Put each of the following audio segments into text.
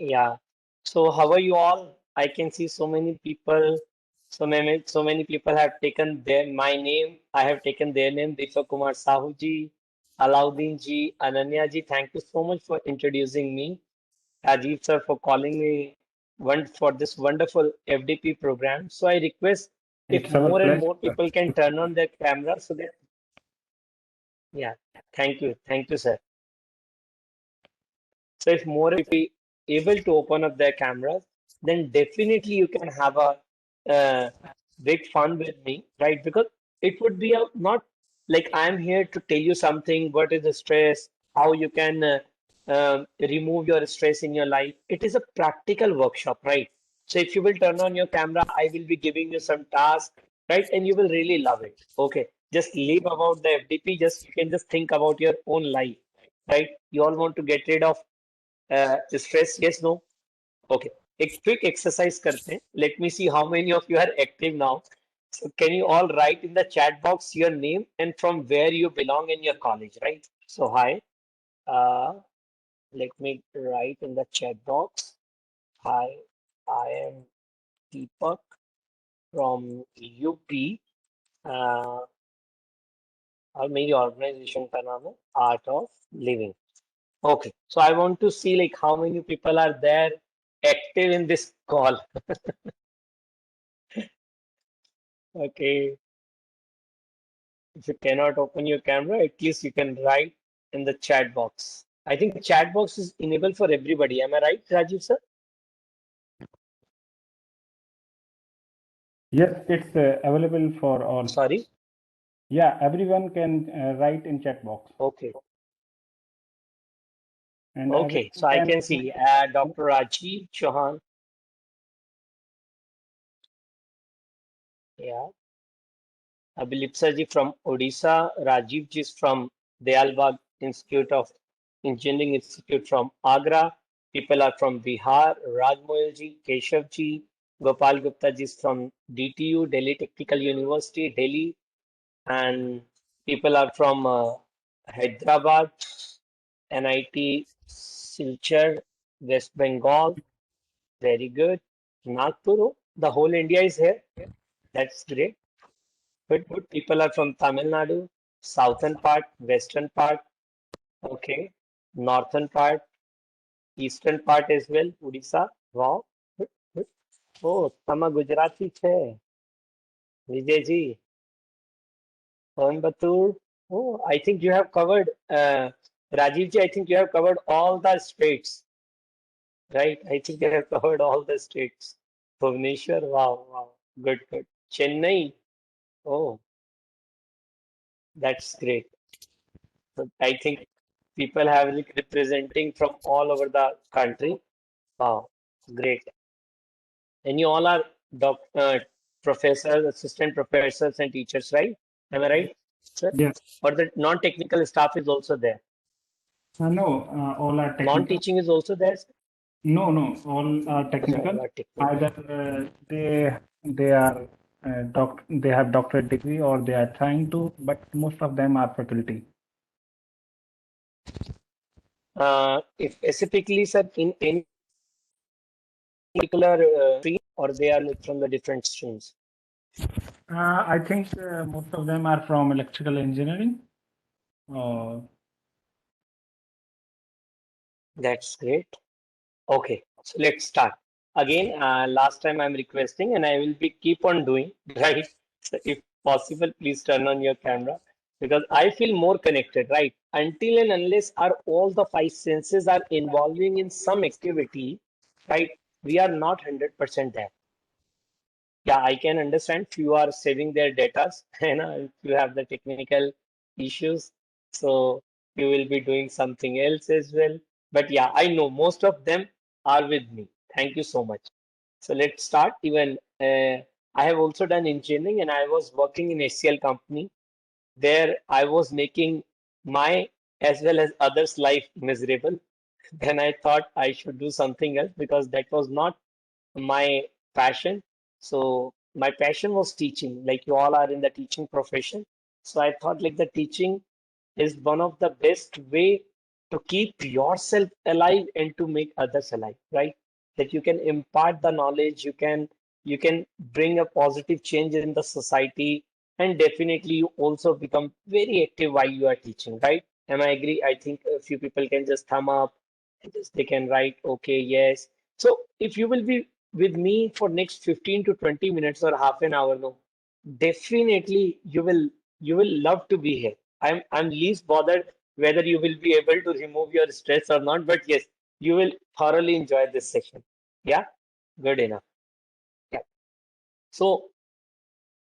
Yeah. So how are you all? I can see so many people, so many people have taken my name. I have taken their name. Deepak Kumar Sahu ji, Alauddin ji, Ananya ji. Thank you so much for introducing me. Rajiv sir for calling me one for this wonderful FDP program. So I request if It's our more and pleasure. more people can turn on their camera so that yeah, thank you, sir. So if more people able to open up their cameras, then definitely you can have a big fun with me, right? Because it would be a not like I'm here to tell you something, what is the stress, how you can remove your stress in your life. It is a practical workshop, right? So if you will turn on your camera, I will be giving you some tasks, right? And you will really love it. Okay. Just leave about the FDP, just you can just think about your own life, right? You all want to get rid of stress, yes, no? Okay. A quick exercise करते हैं. Let me see how many of you are active now. So can you all write in the chat box your name and from where you belong in your college, right? So hi. Uh, Let me write in the chat box. Hi, I am Deepak from UP. और मेरी organization का नाम है Art of Living. Okay, so I want to see like how many people are there active in this call. Okay, if you cannot open your camera, at least you can write in the chat box. I think the chat box is enabled for everybody. Am I right, Rajiv sir? Yes, it's available for all. Sorry. Yeah, everyone can write in chat box, Okay. and Okay. everyone So I can. can see Dr. Rajiv Chauhan. Yeah. Abilipsa ji from Odisha. Rajiv ji is from Dayalbagh Institute of Engineering Institute from Agra. People are from Bihar. Rajmoil ji, Keshav ji, Gopal Gupta ji is from DTU, Delhi Technical University, Delhi. And people are from Hyderabad, NIT, Silchar, West Bengal. Very good. Nagpur, oh, the whole India is here. That's great. Good, good. People are from Tamil Nadu, southern part, western part, okay, northern part, eastern part as well, Odisha. Wow. Good, good. Oh, તમે ગુજરાતી છે. Vijayji, Coimbatore. Oh, I think you have covered, Rajiv ji, I think you have covered all the states, right? I think you have covered all the states. Bhubaneswar, wow, wow. Good, good. Chennai, oh, that's great. So I think people have like representing from all over the country. Wow, great. And you all are professors, assistant professors, and teachers, right? Am I right, sir? Yes. Or the non-technical staff is also there. No, all are technical. Non-teaching is also there, sir? No, no, all are Okay, all technical. are technical. Either they are they have doctorate degree or they are trying to, but most of them are faculty. If specifically, sir, in any particular stream, or they are like from the different streams? I think most of them are from electrical engineering. That's great. Okay, so let's start. Again, last time I'm requesting and I will be keep on doing, right? So if possible, please turn on your camera because I feel more connected, right? Until and unless our all the five senses are involving in some activity, right? We are not 100% there. Yeah, I can understand few are saving their data, and if you have the technical issues, so you will be doing something else as well. But yeah, I know most of them are with me. Thank you so much. So let's start. Even I have also done engineering, and I was working in HCL company. There, I was making my as well as others' life miserable. Then I thought I should do something else because that was not my passion. So my passion was teaching, like you all are in the teaching profession. So I thought like the teaching is one of the best way to keep yourself alive and to make others alive, right? That you can impart the knowledge, you can bring a positive change in the society, and definitely you also become very active while you are teaching, right? Am I agree? I think a few people can just thumb up and just they can write, okay, yes. So if you will be with me for next 15 to 20 minutes or half an hour, no, definitely you will love to be here. I'm least bothered whether you will be able to remove your stress or not, but yes, you will thoroughly enjoy this session. Yeah, good enough. Yeah. So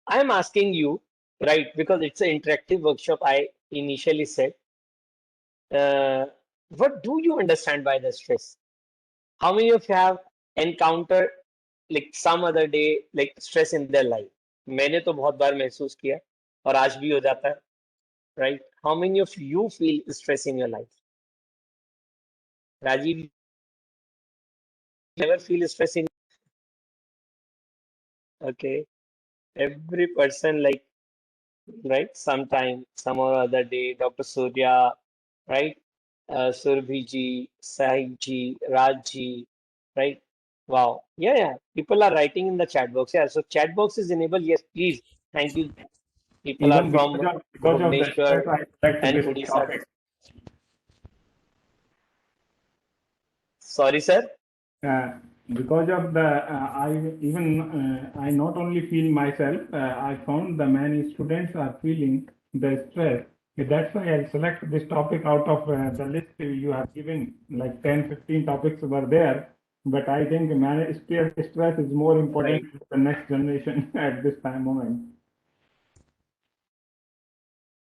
I'm asking you, right, because it's an interactive workshop, I initially said, uh, what do you understand by the stress? How many of you have encountered like some other day like stress in their life? मैंने तो बहुत बार महसूस किया और आज भी हो जाता है, right? How many of you feel stress in your life? Rajiv, never feel stress in, okay? Every person like, right? Sometime, some or other day, Dr. Surya, right? Surbhi ji, Sahib ji, Raj ji, right? Wow. Yeah, yeah. People are writing in the chat box. Yeah. So chat box is enabled. Yes, please. Thank you. People are Even from because of the Bhubaneswar stress, I selected and this Odisha. topic. Sorry, sir. Uh, because of the, I not only feel myself, I found the many students are feeling the stress. That's why I select this topic out of the list you have given, like 10, 15 topics were there. But I think stress is more important Right. to the next generation at this time moment.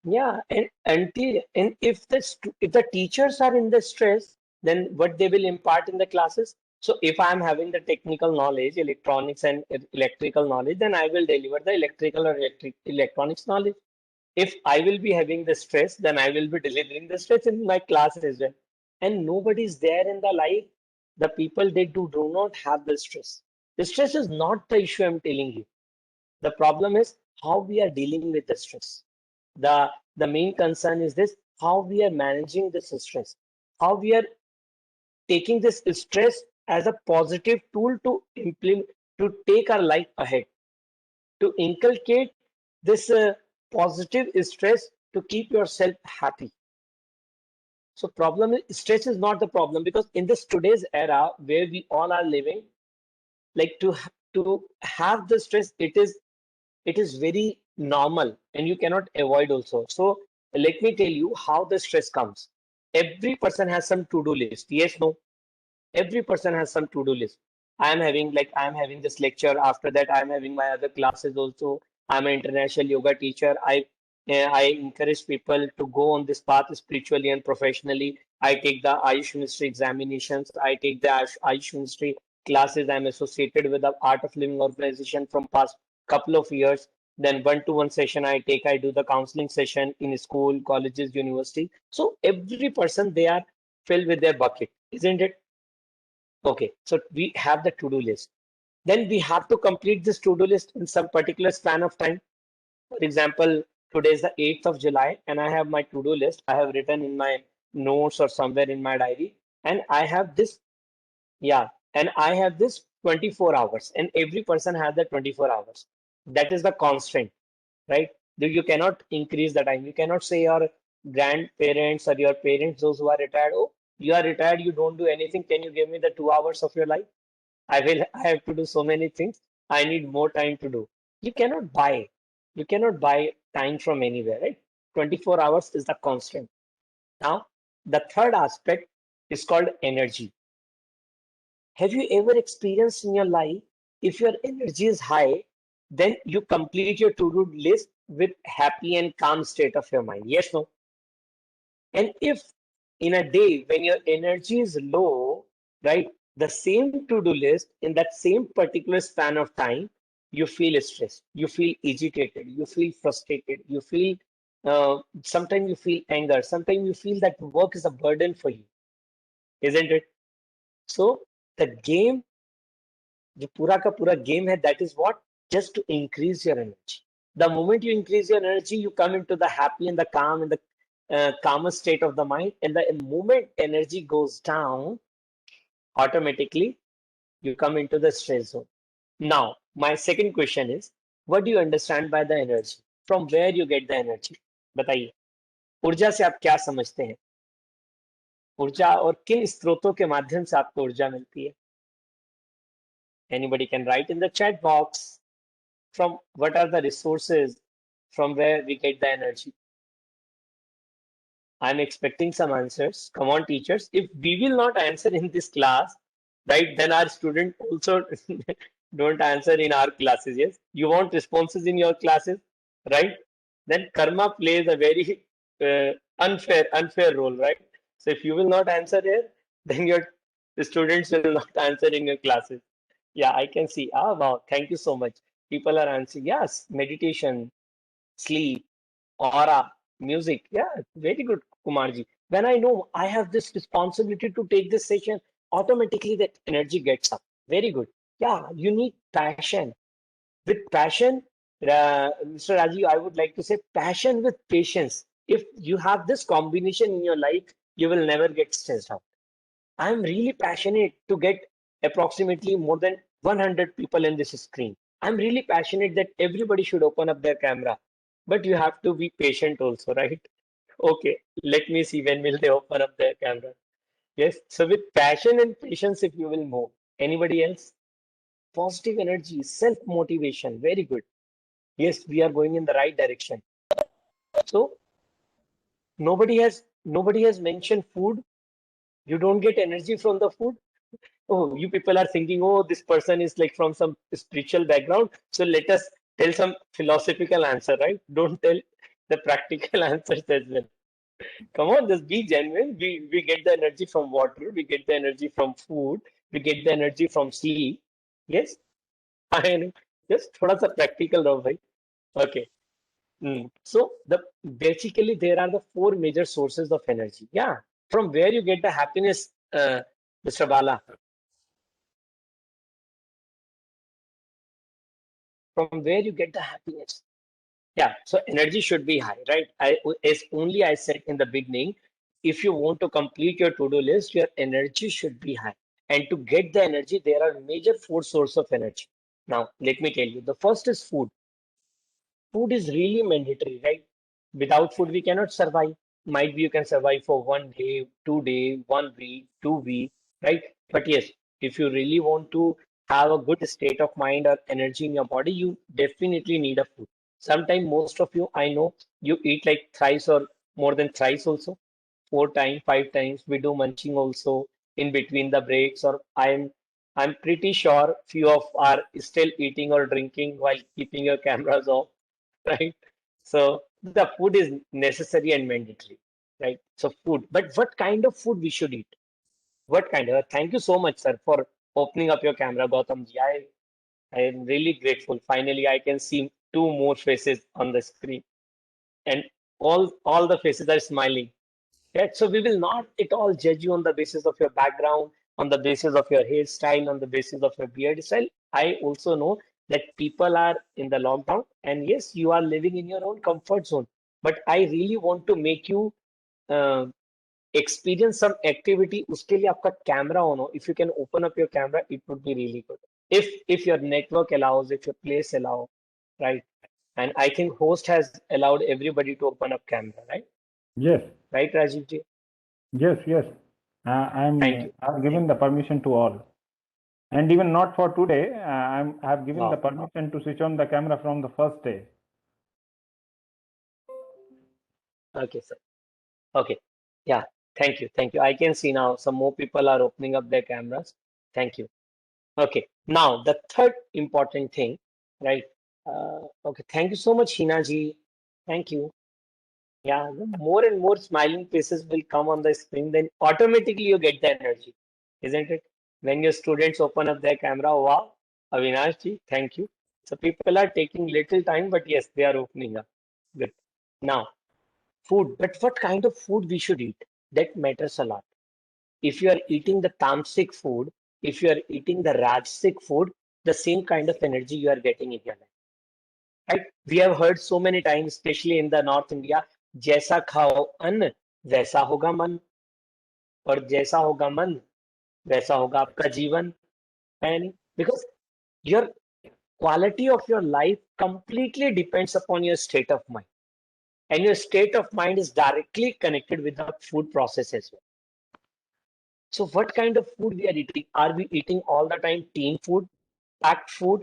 Yeah, and if if the teachers are in the stress, then what they will impart in the classes. So if I'm having the technical knowledge, electronics and electrical knowledge, then I will deliver the electrical or electronics knowledge. If I will be having the stress, then I will be delivering the stress in my class as well. And nobody is there in the life. The people they do not have the stress. The stress is not the issue I'm telling you. The problem is how we are dealing with the stress. The main concern is this: how we are managing this stress, how we are taking this stress as a positive tool to implement, to take our life ahead, to inculcate this positive stress to keep yourself happy. So problem is stress is not the problem, because in this today's era where we all are living, like to have the stress, it is very normal and you cannot avoid also. So let me tell you how the stress comes. Every person has some to-do list. Yes, no. Every person has some to-do list. I'm having this lecture. After that, I'm having my other classes also. I'm an international yoga teacher. I encourage people to go on this path spiritually and professionally. I take the Ayush Ministry examinations. I take the Ayush Ministry classes. I'm associated with the Art of Living organization from past couple of years. Then one-to-one session I take. I do the counseling session in school, colleges, university. So every person they are filled with their bucket, isn't it? Okay, so we have the to-do list. Then we have to complete this to-do list in some particular span of time. For example, today is the 8th of July and I have my to-do list. I have written in my notes or somewhere in my diary. And I have this, yeah, and I have this 24 hours, and every person has the 24 hours. That is the constraint, right? You cannot increase the time. You cannot say your grandparents or your parents, those who are retired, oh, you are retired, you don't do anything. Can you give me the 2 hours of your life? I have to do so many things. I need more time to do. You cannot buy. You cannot buy time from anywhere, right? 24 hours is the constant. Now, the third aspect is called energy. Have you ever experienced in your life, if your energy is high, then you complete your to-do list with happy and calm state of your mind? Yes, no? And if in a day when your energy is low, right, the same to-do list in that same particular span of time, you feel stressed, you feel agitated, you feel frustrated, you feel sometimes you feel anger, sometimes you feel that work is a burden for you, isn't it? So the game, जो पूरा का पूरा game है, that is what? Just to increase your energy. The moment you increase your energy, you come into the happy and the calm and the calmer state of the mind, and the moment energy goes down, automatically you come into the stress zone. Now, my second question is, what do you understand by the energy? From where you get the energy? बताइए, ऊर्जा से आप क्या समझते हैं? ऊर्जा और किन स्रोतों के माध्यम से आपको ऊर्जा मिलती है? Anybody can write in the chat box. From what are the resources from where we get the energy? I'm expecting some answers. Come on, teachers. If we will not answer in this class, right, then our student also don't answer in our classes. Yes, you want responses in your classes, right? Then karma plays a very unfair role, right? So if you will not answer here, then your students will not answer in your classes. Yeah, I can see. Ah, wow. Thank you so much. People are answering. Yes, meditation, sleep, aura, music. Yeah, very good, Kumarji. When I know I have this responsibility to take this session, automatically that energy gets up. Very good. Yeah, you need passion. With passion, Mr. Raji, I would like to say passion with patience. If you have this combination in your life, you will never get stressed out. I'm really passionate to get approximately more than 100 people in this screen. I'm really passionate that everybody should open up their camera. But you have to be patient also, right? Okay, let me see when will they open up their camera. Yes, so with passion and patience, if you will move. Anybody else? Positive energy, self-motivation, very good. Yes, we are going in the right direction. So nobody has mentioned food. You don't get energy from the food. Oh, you people are thinking, oh, this person is like from some spiritual background. So let us tell some philosophical answer, right? Don't tell the practical answers as well. Come on, just be genuine. We get the energy from water, we get the energy from food, we get the energy from sleep. Yes, and just thoda sa practical रहो भाई. Okay. So basically there are the four major sources of energy. Yeah. From where you get the happiness, Mr. Bala? From where you get the happiness? Yeah, so energy should be high, right? As only I said in the beginning, if you want to complete your to-do list, your energy should be high. And to get the energy, there are major four sources of energy. Now, let me tell you, the first is food. Food is really mandatory, right? Without food, we cannot survive. Might be you can survive for 1 day, 2 day, 1 week, 2 week, right? But yes, if you really want to have a good state of mind or energy in your body, you definitely need a food. Sometimes most of you, I know, you eat like thrice or more than thrice also, 4 times, 5 times. We do munching also in between the breaks, or I'm pretty sure few of are still eating or drinking while keeping your cameras off, right? So the food is necessary and mandatory, right? So food, but what kind of food we should eat? What kind of? Thank you so much, sir, for opening up your camera, Gautam ji. I am really grateful. Finally, I can see two more faces on the screen, and all the faces are smiling. Right? So we will not at all judge you on the basis of your background, on the basis of your hairstyle, on the basis of your beard style. I also know that people are in the lockdown, and yes, you are living in your own comfort zone. But I really want to make you uh, experience some activity. उसके लिए आपका camera on हो. If you can open up your camera, it would be really good. If your network allows, if your place allow, right? And I think host has allowed everybody to open up camera, right? Yes, Right, Rajiv ji? yes. Thank you. I've given the permission to all, and even not for today. I've given the Wow. permission to switch on the camera from the first day. Okay, sir. Okay. Yeah. Thank you. Thank you. I can see now some more people are opening up their cameras. Thank you. Okay. Now, the third important thing, right? Okay. Thank you so much, Hina ji. Thank you. Yeah. The more and more smiling faces will come on the screen, then automatically you get the energy, isn't it? When your students open up their camera, wow, Avinash ji, thank you. So people are taking little time, but yes, they are opening up. Good. Now, food, but what kind of food we should eat? That matters a lot. If you are eating the tamasic food, if you are eating the rajasic food, the same kind of energy you are getting in your life, right? We have heard so many times, especially in the North India, जैसा खाओ अन्न वैसा होगा मन, और जैसा होगा मन वैसा होगा आपका जीवन, है नहीं? Because your quality of your life completely depends upon your state of mind, and your state of mind is directly connected with the food process as well. So what kind of food we are eating? Are we eating all the time teen food, packed food,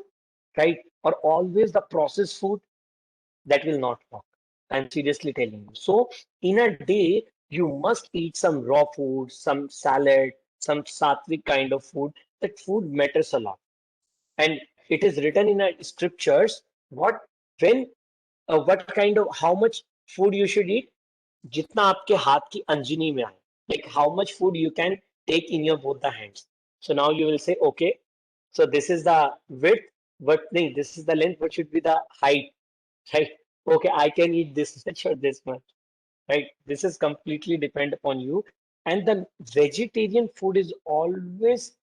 right? Or always the processed food? That will not work. I'm seriously telling you. So in a day, you must eat some raw food, some salad, some sattvic kind of food. That food matters a lot. And it is written in our scriptures what when what kind of how much food you should eat, जितना आपके हाथ की अंजनी में आए, like how much food you can take in your both the hands. So now you will say, okay, so this is the width, but thing, this is the length, what should be the height, right? Okay, I can eat this much or this much, right? This is completely depend upon you. And the vegetarian food is always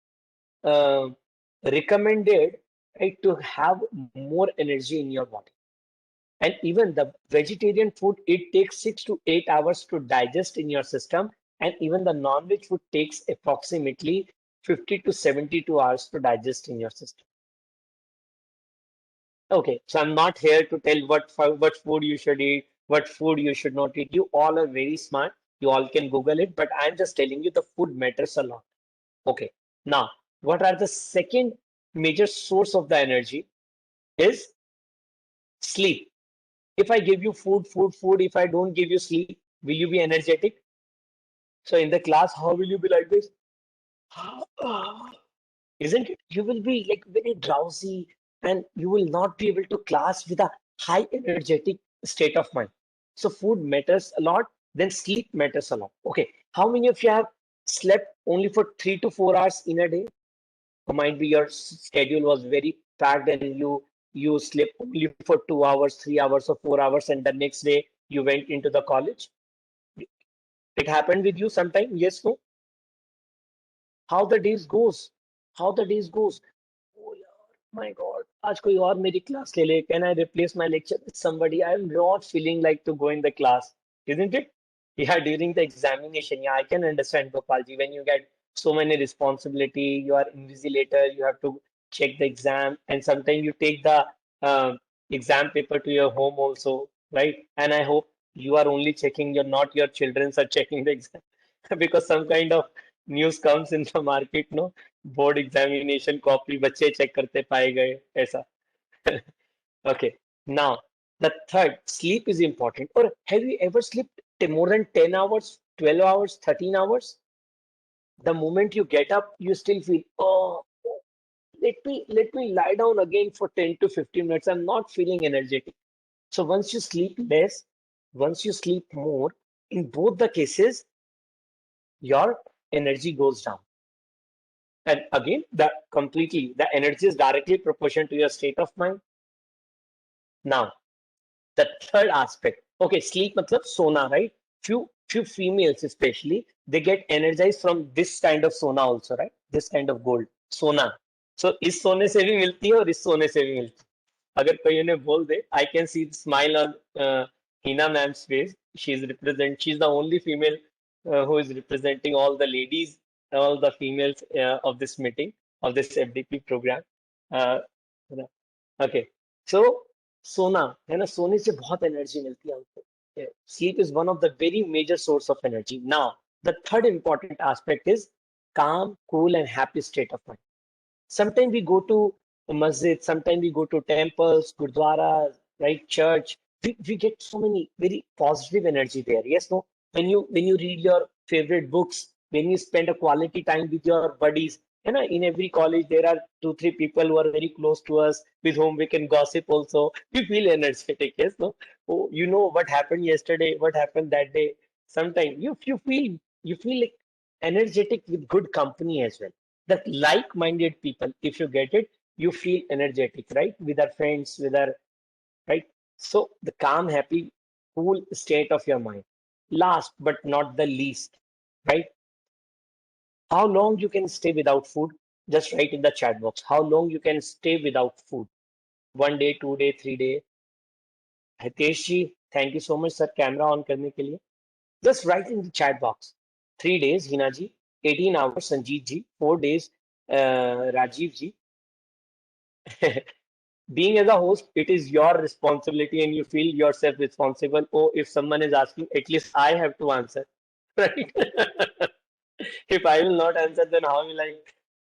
uh, recommended, right, to have more energy in your body. And even the vegetarian food, it takes 6 to 8 hours to digest in your system. And even the non-veg food takes approximately 50 to 72 hours to digest in your system. Okay, so I'm not here to tell what food you should eat, what food you should not eat. You all are very smart. You all can Google it, but I'm just telling you the food matters a lot. Okay, now what are the second major source of the energy is sleep. If I give you food, if I don't give you sleep, will you be energetic? So in the class, how will you be like this? Isn't it? You will be like very drowsy and you will not be able to class with a high energetic state of mind. So food matters a lot, then sleep matters a lot. Okay, how many of you have slept only for 3 to 4 hours in a day? Or might be your schedule was very packed and you slept only for 2 hours, 3 hours, or 4 hours, and the next day you went into the college. It happened with you sometime? Yes, no? How the days goes? How the days goes? Oh yeah, my God. आज कोई और मेरी class ले ले. Can I replace my lecture with somebody? I am not feeling like to go in the class, isn't it? Yeah, during the examination, yeah, I can understand, Gopalji. When you get so many responsibility, you are invigilator, you have to check the exam, and sometimes you take the uh, exam paper to your home also, right? And I hope you are only checking your, not your children's are checking the exam because some kind of news comes in the market, no? Board examination copy बच्चे check करते पाए गए ऐसा. Okay, now the third, sleep is important. Or have you ever slept more than 10 hours, 12 hours, 13 hours? The moment you get up, you still feel, oh, let me lie down again for 10 to 15 minutes. I'm not feeling energetic. So once you sleep less, once you sleep more, in both the cases, your energy goes down. And again, the energy is directly proportional to your state of mind. Now, the third aspect. Okay, sleep matlab sona, right? Few females especially, they get energized from this kind of sona also, right? This kind of gold, sona. So इस सोने से भी मिलती है और इस सोने से भी मिलती है. अगर कोई उन्हें बोल दे, I can see the smile on Hina ma'am's face. She's the only female who is representing all the ladies, all the females of this meeting, of this FDP program. Uh, okay, so सोना है ना, सोने से बहुत energy मिलती है हमको. Sleep is one of the very major source of energy. Now the third important aspect is calm, cool, and happy state of mind. Sometimes we go to masjid, sometimes we go to temples, gurdwaras, right, church. We get so many very positive energy there. Yes, no? When you read your favorite books, when you spend a quality time with your buddies, you know, in every college there are 2 3 people who are very close to us with whom we can gossip also. We feel energetic, yes, no? Oh, you know what happened yesterday, what happened that day. Sometimes you feel like energetic with good company as well. That like-minded people, if you get it, you feel energetic, right? With our friends, with our, right? So the calm, happy, cool state of your mind. Last but not the least, right? How long you can stay without food? Just write in the chat box. How long you can stay without food? 1 day, 2 day, 3 day. Hitesh ji, Thank you so much, sir. Camera on करने के लिए. Just write in the chat box. 3 days, Hina ji. 18 hours, Sanjeev ji. 4 days, Rajiv ji. Being as a host, it is your responsibility and you feel yourself responsible. Oh, if someone is asking, at least I have to answer, right? If I will not answer, then how will I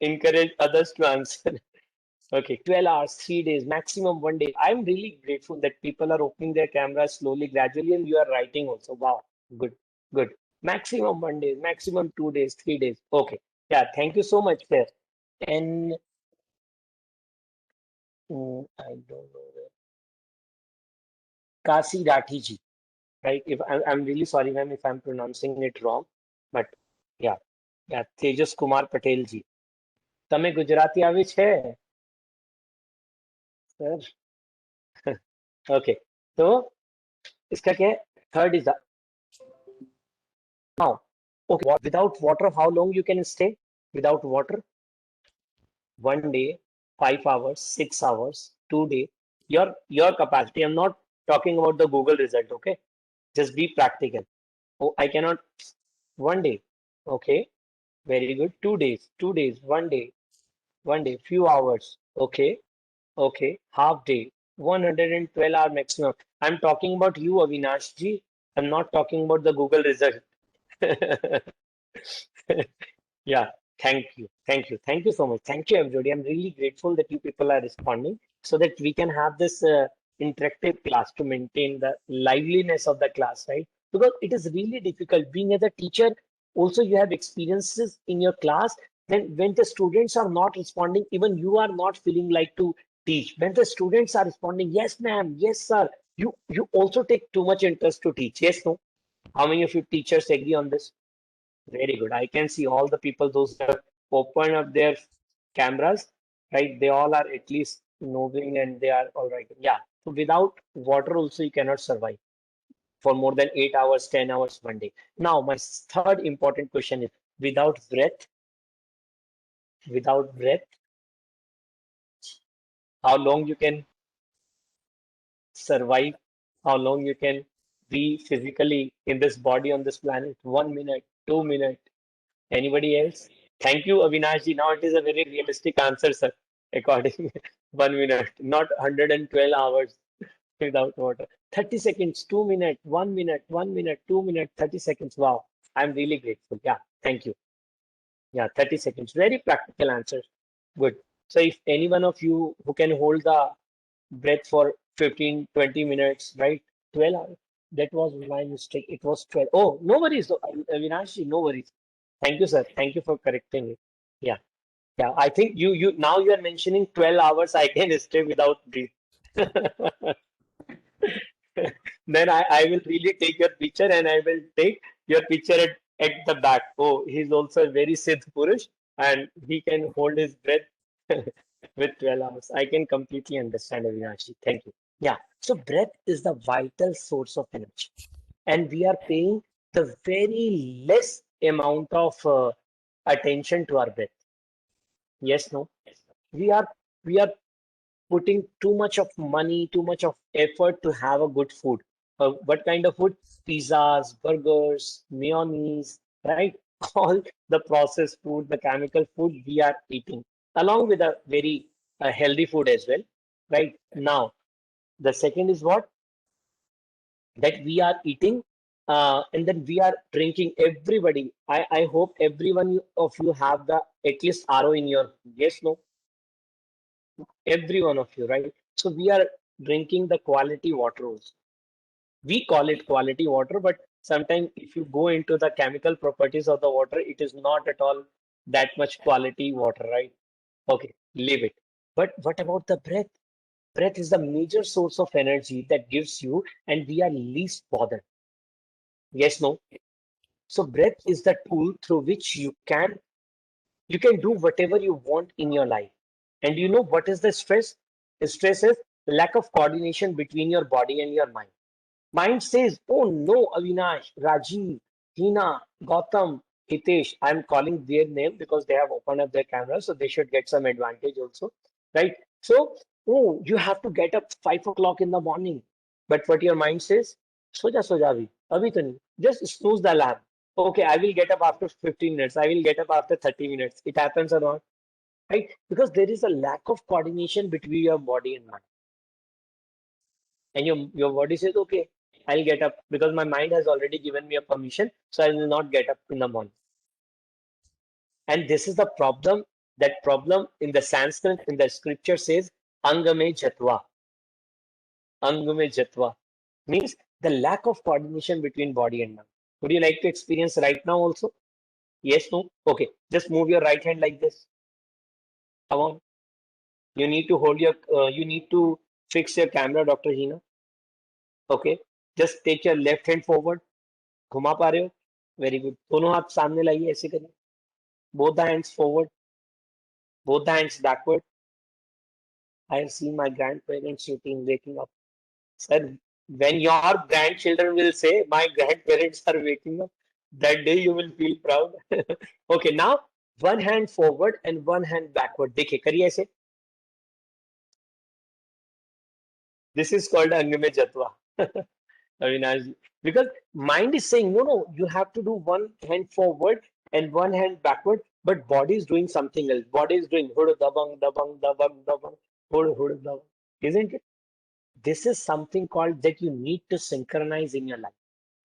encourage others to answer? Okay, 12 hours, 3 days, maximum 1 day. I'm really grateful that people are opening their cameras slowly, gradually, and you are writing also. Wow, good, good. Maximum 1 day, maximum 2 days, 3 days. Okay, yeah, thank you so much, sir. And I don't know where. Kasi Rathi ji, right? If I'm really sorry, ma'am, if I'm pronouncing it wrong, but yeah, yeah, Tejas Kumar Patel ji. તમે ગુજરાતી આવી છે, sir? Okay, so इसका क्या है? Third is the now. Okay, without water, how long you can stay without water? 1 day, 5 hours, 6 hours, 2 days. Your capacity. I'm not talking about the Google result. Okay, just be practical. Oh, I cannot. 1 day. Okay, very good. 2 days, 2 days, 1 day, few hours. Okay, okay, half day, 112 hour maximum. I'm talking about you, Avinash ji. I'm not talking about the Google result. Yeah, thank you. Thank you. Thank you so much. Thank you, everybody. I'm really grateful that you people are responding so that we can have this interactive class to maintain the liveliness of the class, right? Because it is really difficult being as a teacher. Also, you have experiences in your class. Then, when the students are not responding, even you are not feeling like to teach. When the students are responding, yes, ma'am, yes, sir, you also take too much interest to teach. Yes, no? How many of you teachers agree on this? Very good. I can see all the people, those that have opened up their cameras, right? They all are at least knowing and they are all right. Yeah. So without water also you cannot survive for more than 8 hours, 10 hours 1 day. Now, my third important question is without breath, how long you can survive, how long you can be physically in this body on this planet? 1 minute, 2 minutes. Anybody else? Thank you, Avinashji. Now it is a very realistic answer, sir. According 1 minute, not 112 hours without water. 30 seconds, 2 minutes, 1 minute, 1 minute, 2 minutes, 30 seconds. Wow. I'm really grateful. Yeah, thank you. Yeah, 30 seconds. Very practical answer. Good. So if any one of you who can hold the breath for 15, 20 minutes, right? 12 hours. That was my mistake. It was 12. Oh, no worries. Avinashji, no worries. Thank you, sir. Thank you for correcting me. Yeah. Yeah. I think you now you are mentioning 12 hours I can stay without breathe. Then I will really take your picture and I will take your picture at the back. Oh, he's also a very Siddh Purush and he can hold his breath with 12 hours. I can completely understand, Avinashi. Thank you. Yeah. So breath is the vital source of energy. And we are paying the very less amount of attention to our breath. Yes, no. We are putting too much of money, too much of effort to have a good food. What kind of food? Pizzas, burgers, mayonnaise, right? All the processed food, the chemical food we are eating, along with a very healthy food as well, right? Now, the second is what? That we are eating and then we are drinking. Everybody, I hope every one of you have the at least RO in your, yes, no? Every one of you, right? So we are drinking the quality water also. We call it quality water, but sometimes if you go into the chemical properties of the water, it is not at all that much quality water, right? Okay, leave it. But what about the breath? Breath is the major source of energy that gives you, and we are least bothered. Yes, no? So breath is the tool through which you can do whatever you want in your life. And you know what is the stress? The stress is lack of coordination between your body and your mind. Mind says, oh no, Avinash, Rajiv, Hina, Gautam, Hitesh. I'm calling their name because they have opened up their camera, so they should get some advantage also, right? So, oh, you have to get up 5 o'clock in the morning. But what your mind says? सो जा अभी तो नहीं. Just snooze the alarm. Okay, I will get up after 15 minutes. I will get up after 30 minutes. It happens or not, right? Because there is a lack of coordination between your body and mind. And your body says, okay, I'll get up because my mind has already given me a permission, so I will not get up in the morning. And this is the problem. That problem in the Sanskrit, in the scripture says, Angame Jatva. Angame Jatva means the lack of coordination between body and mind. Would you like to experience right now also? Yes, no? Okay. Just move your right hand like this. Come on. You need to hold your, you need to fix your camera, Dr. Hina. Okay. Just take your left hand forward. घुमा पा रहे हो? Very good. दोनों हाथ सामने लाइए, ऐसे करिए. Both the hands forward. Both the hands backward. I have seen my grandparents waking up. Sir, when your grandchildren will say, my grandparents are waking up, that day you will feel proud. Okay, now one hand forward and one hand backward. देखिए, करिए ऐसे. This is called Angame Jatva. Avinash, because mind is saying, no, you have to do one hand forward and one hand backward, but body is doing something else. Body is doing hud dabang dabang dabang dabang hud dabang, isn't it? This is something called that you need to synchronize in your life.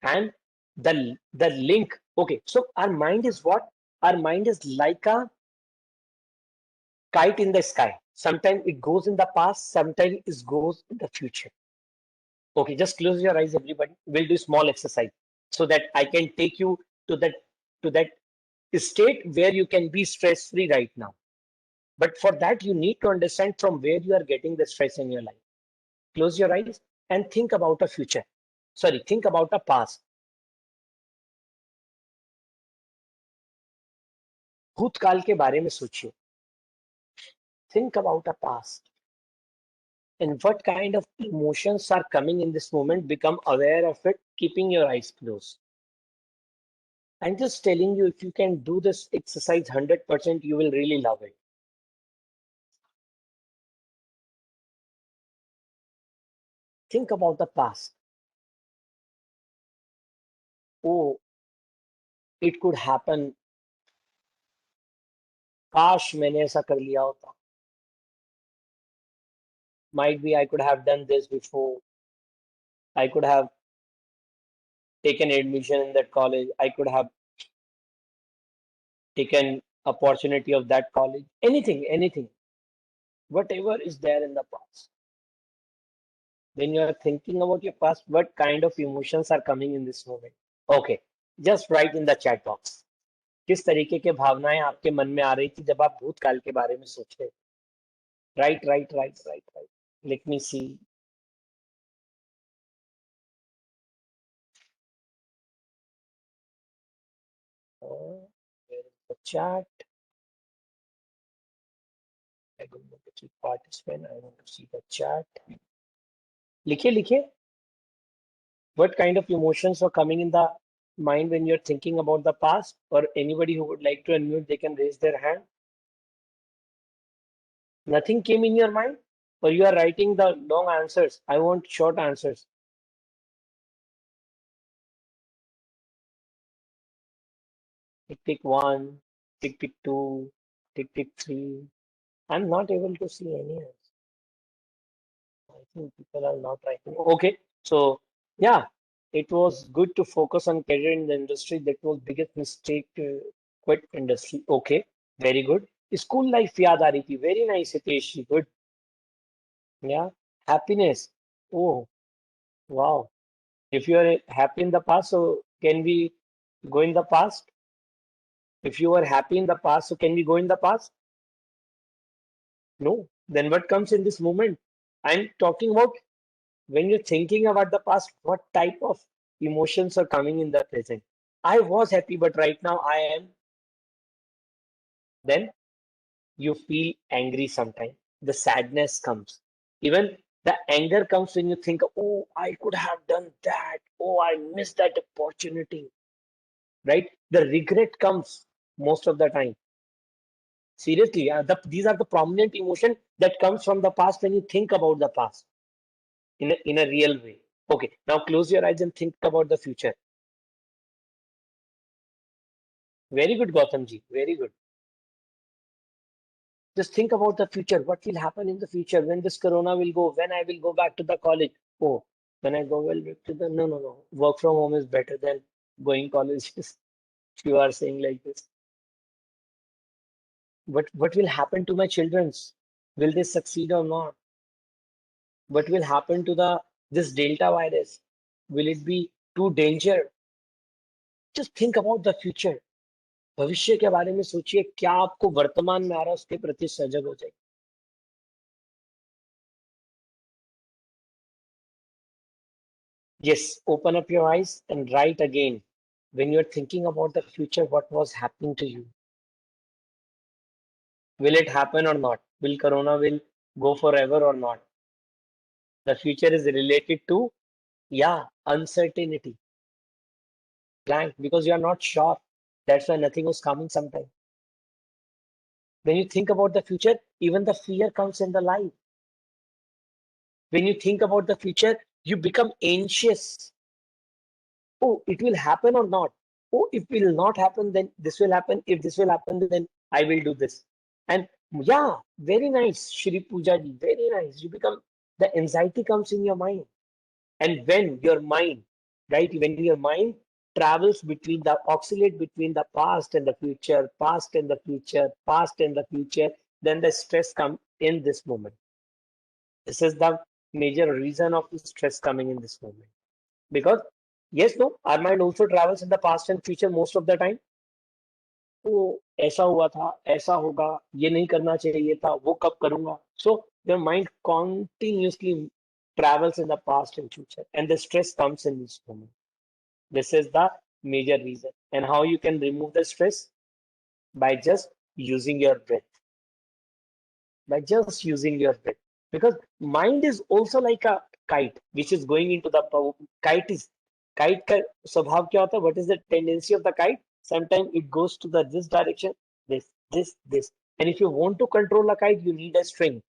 And the link. Okay, so our mind is what? Our mind is like a kite in the sky. Sometimes it goes in the past, sometimes it goes in the future. Okay, just close your eyes, everybody. We'll do small exercise so that I can take you to that state where you can be stress-free right now. But for that, you need to understand from where you are getting the stress in your life. Close your eyes and think about a future. Sorry, think about a past. भूतकाल के बारे में सोचिए. Think about a past. And what kind of emotions are coming in this moment, become aware of it, keeping your eyes closed. I'm just telling you, if you can do this exercise 100%, you will really love it. Think about the past. Oh, it could happen. काश मैंने ऐसा कर लिया होता. Might be I could have done this before. I could have taken admission in that college. I could have taken opportunity of that college. Anything. Whatever is there in the past. When you are thinking about your past, what kind of emotions are coming in this moment? Okay, just write in the chat box. किस तरीके के भावनाएं आपके मन में आ रही थी जब आप भूतकाल के बारे में सोच रहे थे? Right. Let me see. Where is the chat? I don't want to see participant. I want to see the chat. लिखिए. What kind of emotions are coming in the mind when you're thinking about the past? Or anybody who would like to unmute, they can raise their hand. Nothing came in your mind? Or you are writing the long answers? I want short answers. Tick 1, tick 2, tick 3. I'm not able to see any else. I think people are not writing. Okay, so yeah, it was good to focus on career in the industry. That was biggest mistake to quit industry. Okay, very good. School life याद आ रही थी. Very nice, Hitesh. Good. Yeah, happiness. Oh, wow. If you are happy in the past, so can we go in the past? If you are happy in the past, so can we go in the past? No. Then what comes in this moment? I'm talking about when you're thinking about the past, what type of emotions are coming in the present? I was happy, but right now I am. Then you feel angry sometimes. The sadness comes. Even the anger comes when you think, oh, I could have done that. Oh, I missed that opportunity. Right? The regret comes most of the time. Seriously, these are the prominent emotion that comes from the past when you think about the past in a real way. Okay, now close your eyes and think about the future. Very good, Gautam ji. Very good. Just think about the future. What will happen in the future? When this corona will go? When I will go back to the college? Oh, when I go well back to the no. Work from home is better than going colleges. You are saying like this. What will happen to my children's? Will they succeed or not? What will happen to the this Delta virus? Will it be too danger? Just think about the future. भविष्य के बारे में सोचिए क्या आपको वर्तमान में आ रहा है उसके प्रति सजग हो जाए. Yes, open up your eyes and write again. When you're thinking about the future, what was happening to you? Will it happen or not? Will Corona will go forever or not? The future is related to, yeah, uncertainty. Blank, because you are not sure. That's why nothing was coming sometime. When you think about the future, even the fear comes in the life. When you think about the future, you become anxious. Oh, it will happen or not? Oh, if it will not happen, then this will happen. If this will happen, then I will do this. And yeah, very nice, Shri Puja ji, very nice. You become, the anxiety comes in your mind. And when your mind, right, when your mind travels between the, oscillate between the past and the future, past and the future, past and the future, then the stress comes in this moment. This is the major reason of the stress coming in this moment. Because yes, no, our mind also travels in the past and future most of the time. तो ऐसा हुआ था, ऐसा होगा, ये नहीं करना चाहिए था, वो कब करूंगा. So your mind continuously travels in the past and future, and the stress comes in this moment. This is the major reason. And how you can remove the stress? By just using your breath. By just using your breath. Because mind is also like a kite, which is going into the kite is kite का स्वभाव क्या होता है? What is the tendency of the kite? Sometimes it goes to the this direction, this. And if you want to control a kite, you need a string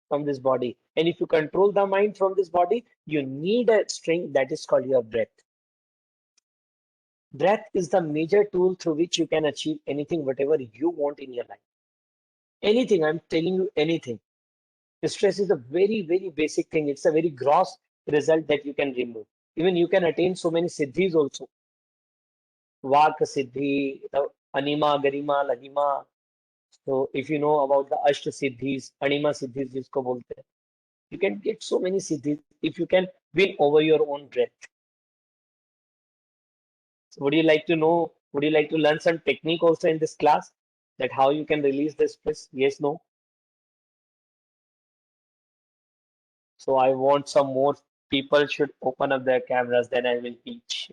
from this body. And if you control the mind from this body, you need a string that is called your breath. Breath is the major tool through which you can achieve anything, whatever you want in your life. Anything, I'm telling you, anything. Stress is a very, very basic thing. It's a very gross result that you can remove. Even you can attain so many siddhis also. Vak siddhi, anima, garima, lahima. So if you know about the ashta siddhis, anima siddhis, jisko bolte hain, you can get so many siddhis if you can win over your own breath. So would you like to know? Would you like to learn some technique also in this class? That how you can release the stress? Yes, no. So I want some more people should open up their cameras, then I will teach.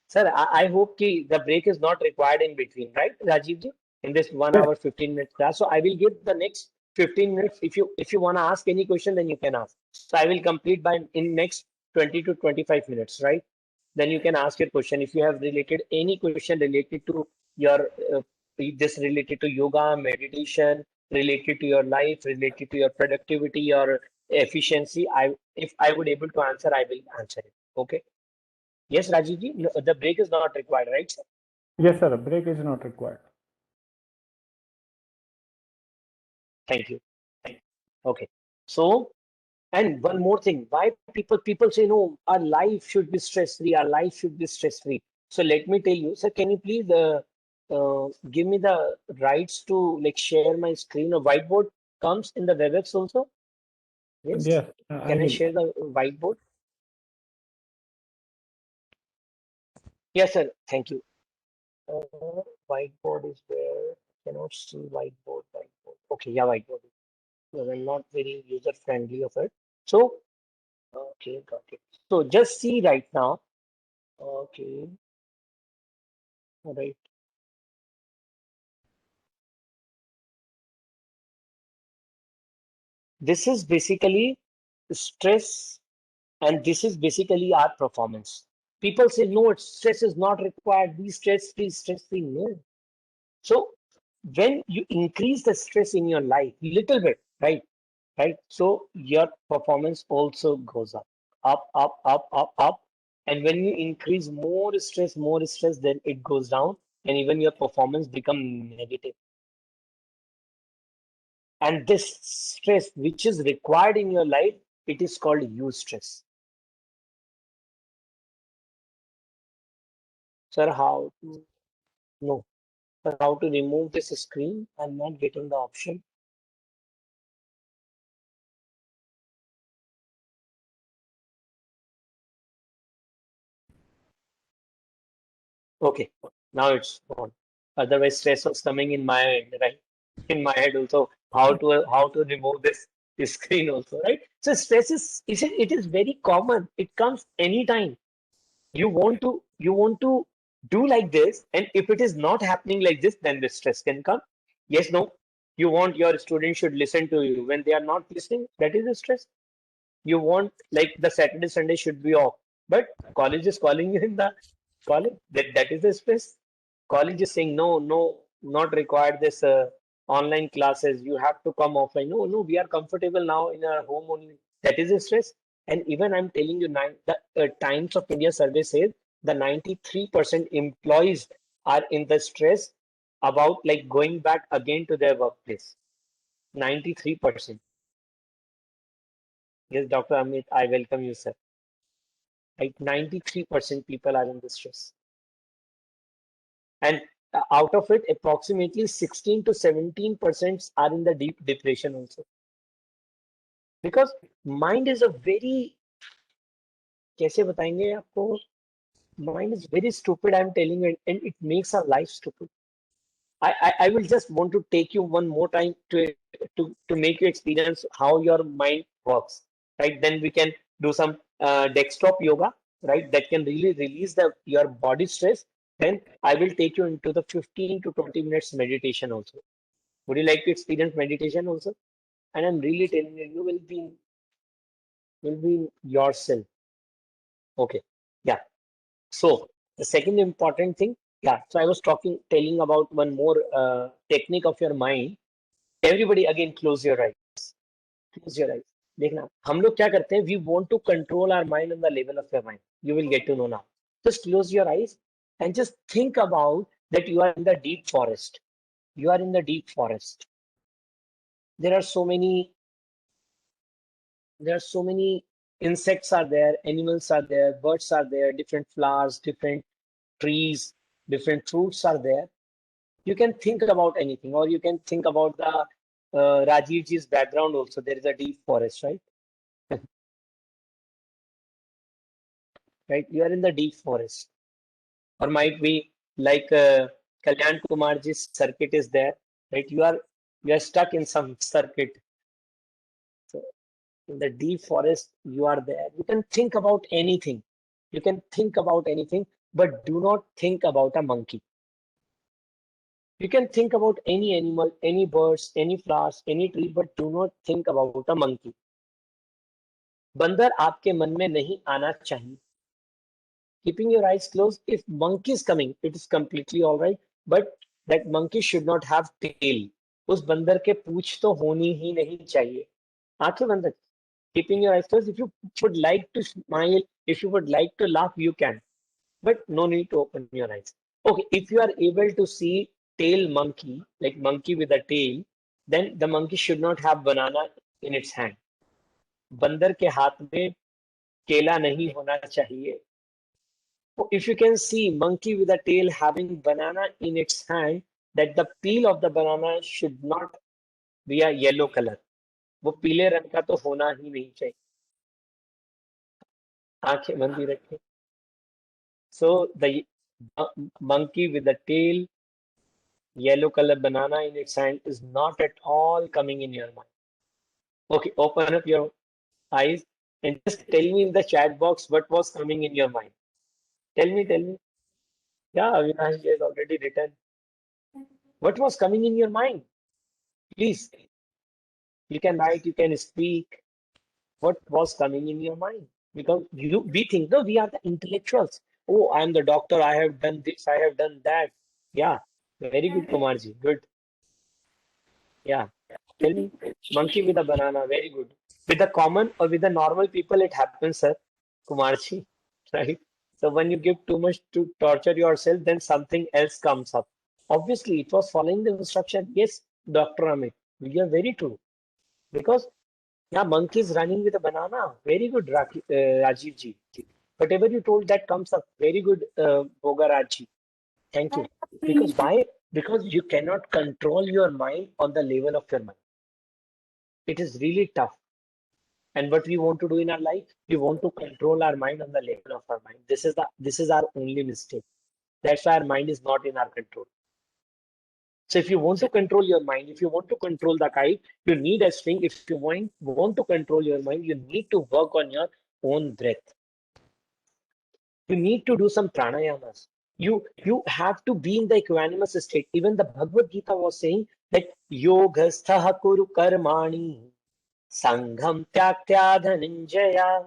Sir, I hope ki the break is not required in between, right, Rajiv ji? In this 1 hour, 15 minutes class. So I will give the next 15 minutes. If you want to ask any question, then you can ask. So I will complete by in next 20 to 25 minutes, right? Then you can ask your question. If you have related any question related to your this related to yoga, meditation, related to your life, related to your productivity or efficiency, if I would able to answer, I will answer it. Okay. Yes, Rajiv ji, the break is not required, right, sir? Yes, sir. A break is not required. Thank you. Okay. So, and one more thing, why people say no, our life should be stress free, our life should be stress free. So let me tell you, sir, can you please give me the rights to like share my screen? A whiteboard comes in the WebEx also. Yes. Yes, I Can I will. share the whiteboard? Yes, sir. Thank you. Whiteboard is where I cannot see whiteboard. Whiteboard. Okay, yeah, whiteboard. Well, not very user friendly of it. So, okay, got it. So just see right now. Okay, all right. This is basically stress, and this is basically our performance. People say, no, stress is not required. Be stress free, stress free. No. So when you increase the stress in your life, little bit, right? Right. So your performance also goes up. up. And when you increase more stress, then it goes down, and even your performance become negative. And this stress, which is required in your life, it is called eustress. Sir, how to no? Sir, how to remove this screen? I'm not getting the option. Okay, now it's gone. Otherwise, stress was coming in my head, right? In my head also, how to remove this screen also, right? So stress it is very common. It comes anytime. You want to do like this, and if it is not happening like this, then the stress can come. Yes, no. You want your students should listen to you. When they are not listening, that is the stress. You want like the Saturday, Sunday should be off, but college is calling you in the college. That is the stress. College is saying no, no, not required this online classes. You have to come offline. No, no, we are comfortable now in our home only. That is the stress. And even I'm telling you, the Times of India survey says the 93% employees are in the stress about like going back again to their workplace. 93%. Yes, Dr. Amit, I welcome you, sir. Like 93% people are in distress. And out of it, approximately 16 to 17% are in the deep depression also. Because mind is a very, कैसे बताएंगे आपको? Mind is very stupid, I'm telling you, and it makes our life stupid. I will just want to take you one more time to make you experience how your mind works, right? Then we can do some desktop yoga, right? That can really release your body stress. Then I will take you into the 15 to 20 minutes meditation also. Would you like to experience meditation also? And I'm really telling you, you will be yourself. Okay. Yeah. So the second important thing, yeah. So I was telling about one more technique of your mind. Everybody again close your eyes. Close your eyes. देखना हम लोग क्या करते हैं, we want to control our mind on the level of your mind. You will get to know now. Just close your eyes and just think about that you are in the deep forest. You are in the deep forest. There are so many insects are there, animals are there, birds are there, different flowers, different trees, different fruits are there. You can think about anything, or you can think about the Rajiv ji's background also. There is a deep forest, right? Right? You are in the deep forest, or might be like Kalyan Kumar ji's circuit is there, right? You are stuck in some circuit. So in the deep forest, you are there. You can think about anything. You can think about anything, but do not think about a monkey. You can think about any animal, any birds, any flowers, any tree, but do not think about a monkey. बंदर आपके मन में नहीं आना चाहिए. Keeping your eyes closed, if monkey is coming, it is completely all right, but that monkey should not have tail. उस बंदर के पूंछ तो होनी ही नहीं चाहिए. आंखें बंद रखिए. Keeping your eyes closed, if you would like to smile, if you would like to laugh, you can, but no need to open your eyes. Okay, if you are able to see tail monkey, like monkey with a tail, then the monkey should not have banana in its hand. बंदर के हाथ में केला नहीं होना चाहिए. If you can see monkey with a tail having banana in its hand, that the peel of the banana should not be a yellow color. वो पीले रंग का तो होना ही नहीं चाहिए. आंखें बंद ही रखें. So the monkey with the tail, yellow color banana in its hand is not at all coming in your mind. Okay, open up your eyes and just tell me in the chat box what was coming in your mind. Tell me, tell me. Yeah, Avinash has already written. What was coming in your mind? Please, you can write, you can speak. What was coming in your mind? Because we think, no, we are the intellectuals. Oh, I am the doctor. I have done this. I have done that. Yeah, very good, Kumarji. Good. Yeah. Tell me, monkey with a banana. Very good. With the common or with the normal people, it happens, sir. Kumarji, right? So when you give too much to torture yourself, then something else comes up. Obviously, it was following the instruction. Yes, Dr. Amit, you are very true. Because, yeah, monkey is running with a banana. Very good, Rajiv ji. Whatever you told, that comes up. Very good, Bogaraj ji. Thank you. Because why? Because you cannot control your mind on the level of your mind. It is really tough. And what we want to do in our life, we want to control our mind on the level of our mind. This is our only mistake. That's why our mind is not in our control. So if you want to control your mind, if you want to control the kite, you need a string. If you want to control your mind, you need to work on your own breath. You need to do some pranayamas. You have to be in the equanimous state. Even the Bhagavad Gita was saying that yoga kuru karmani sangham tyaktya dhananjaya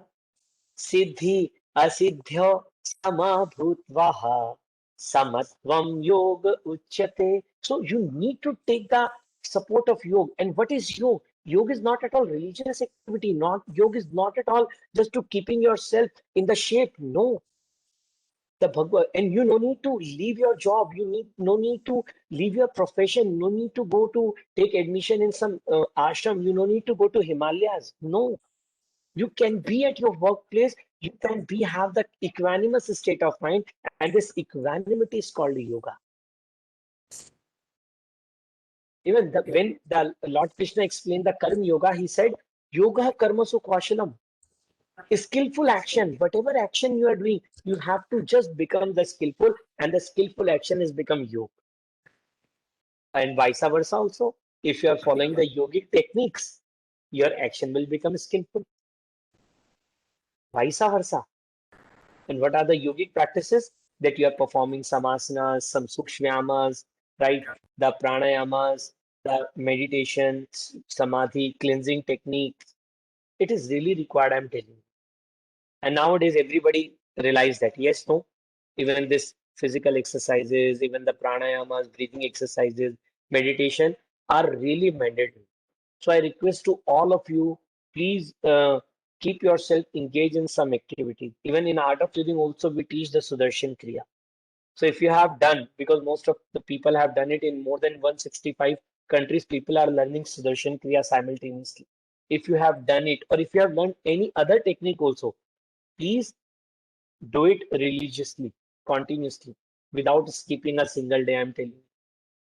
siddhi asiddhyo samabhutvaha samatvam yoga uchyate. So you need to take the support of yoga. And what is yoga? Yoga is not at all religious activity. Not yoga is not at all just to keeping yourself in the shape. No, the Bhagavad, and you no need to leave your job. You need no need to leave your profession. No need to go to take admission in some ashram. You no need to go to Himalayas. No, you can be at your workplace. You can be have the equanimous state of mind, and this equanimity is called yoga. Even when the Lord Krishna explained the karma yoga, he said, "Yoga karma sukhasalam." Skillful action, whatever action you are doing, you have to just become the skillful, and the skillful action is become yoga. And vice versa also. If you are following the yogic techniques, your action will become skillful. Vice versa. And what are the yogic practices? That you are performing some asanas, some sukshvyamas, right? The pranayamas, the meditation, samadhi, cleansing techniques. It is really required, I'm telling you. And nowadays, everybody realize that yes, no, even this physical exercises, even the pranayamas, breathing exercises, meditation are really mandatory. So I request to all of you, please keep yourself engaged in some activity. Even in Art of Living, also we teach the Sudarshan Kriya. So if you have done, because most of the people have done it in more than 165 countries, people are learning Sudarshan Kriya simultaneously. If you have done it, or if you have learned any other technique also, please do it religiously, continuously, without skipping a single day, I'm telling you.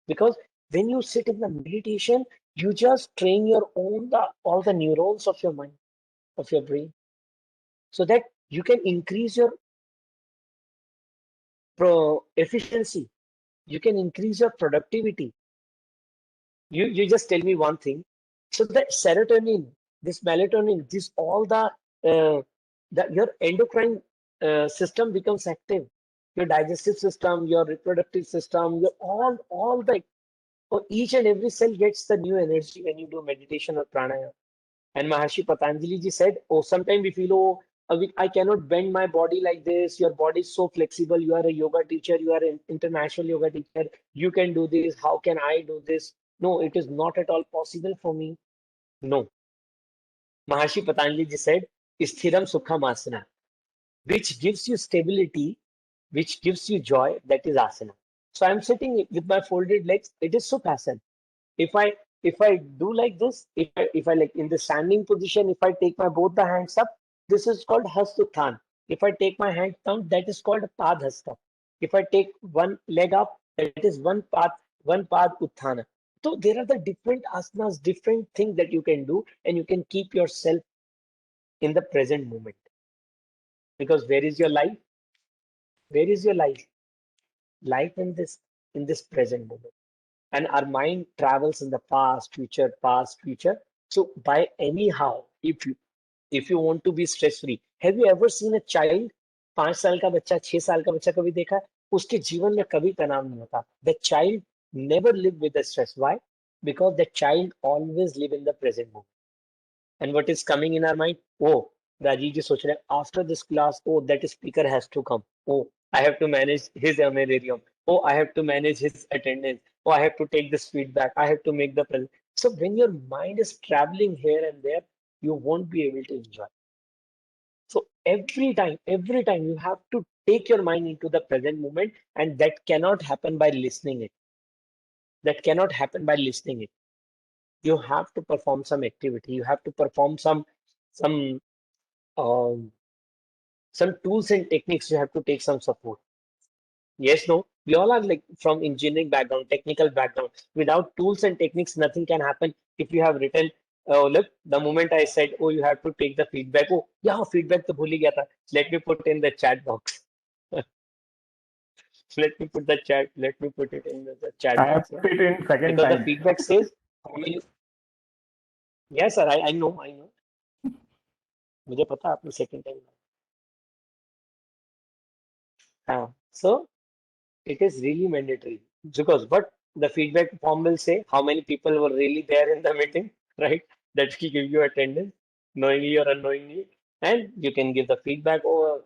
Because when you sit in the meditation, you just train your own all the neurons of your mind, of your brain, so that you can increase your efficiency, you can increase your productivity. You just tell me one thing. So that serotonin, this melatonin, this all the your endocrine system becomes active. Your digestive system, your reproductive system, your all the each and every cell gets the new energy when you do meditation or pranayama. And Maharshi Patanjali ji said, oh, sometimes we feel, oh, I cannot bend my body like this. Your body is so flexible. You are a yoga teacher. You are an international yoga teacher. You can do this. How can I do this? No, it is not at all possible for me. No. Maharshi Patanjali ji said, Sthiram Sukham Asana, which gives you stability, which gives you joy, that is asana. So I'm sitting with my folded legs. It is Sukhasana. If I if I do like this, if I like in the standing position, if I take my both the hands up, this is called Hastuthan. If I take my hand down, that is called Padhasta. If I take one leg up, that is one Pad Utthana. So there are the different asanas, different things that you can do, and you can keep yourself in the present moment. Because where is your life? Where is your life? Life in this present moment. And our mind travels in the past future. So by anyhow, if you want to be stress free, have you ever seen a child? 5 साल का बच्चा, 6 साल का बच्चा कभी देखा? उसके जीवन में कभी तनाव नहीं होता. The child never live with the stress. Why? Because the child always live in the present moment. And what is coming in our mind? Oh, Rajiv ji सोच रहे हैं, after this class, oh, that speaker has to come. Oh, I have to manage his honorarium. Oh, I have to manage his attendance. Oh, I have to take this feedback. I have to make the present. So when your mind is traveling here and there, you won't be able to enjoy. So every time you have to take your mind into the present moment, and that cannot happen by listening it. That cannot happen by listening it. You have to perform some activity. You have to perform some um, some tools and techniques. You have to take some support. Yes, no, we all are like from engineering background, technical background. Without tools and techniques, nothing can happen. If you have written, oh, look, the moment I said, oh, you have to take the feedback. Oh, yeah, feedback to bhul hi gaya tha. Let me put in the chat box. Let me put the chat. Let me put it in the chat I have box. Yeah? put it in second Because the time. feedback says, how many? Yes, sir. I know. I know. मुझे पता आपने second time. हाँ. So it is really mandatory because but the feedback form will say how many people were really there in the meeting, right? That will give you attendance, knowingly or unknowingly, and you can give the feedback. Oh,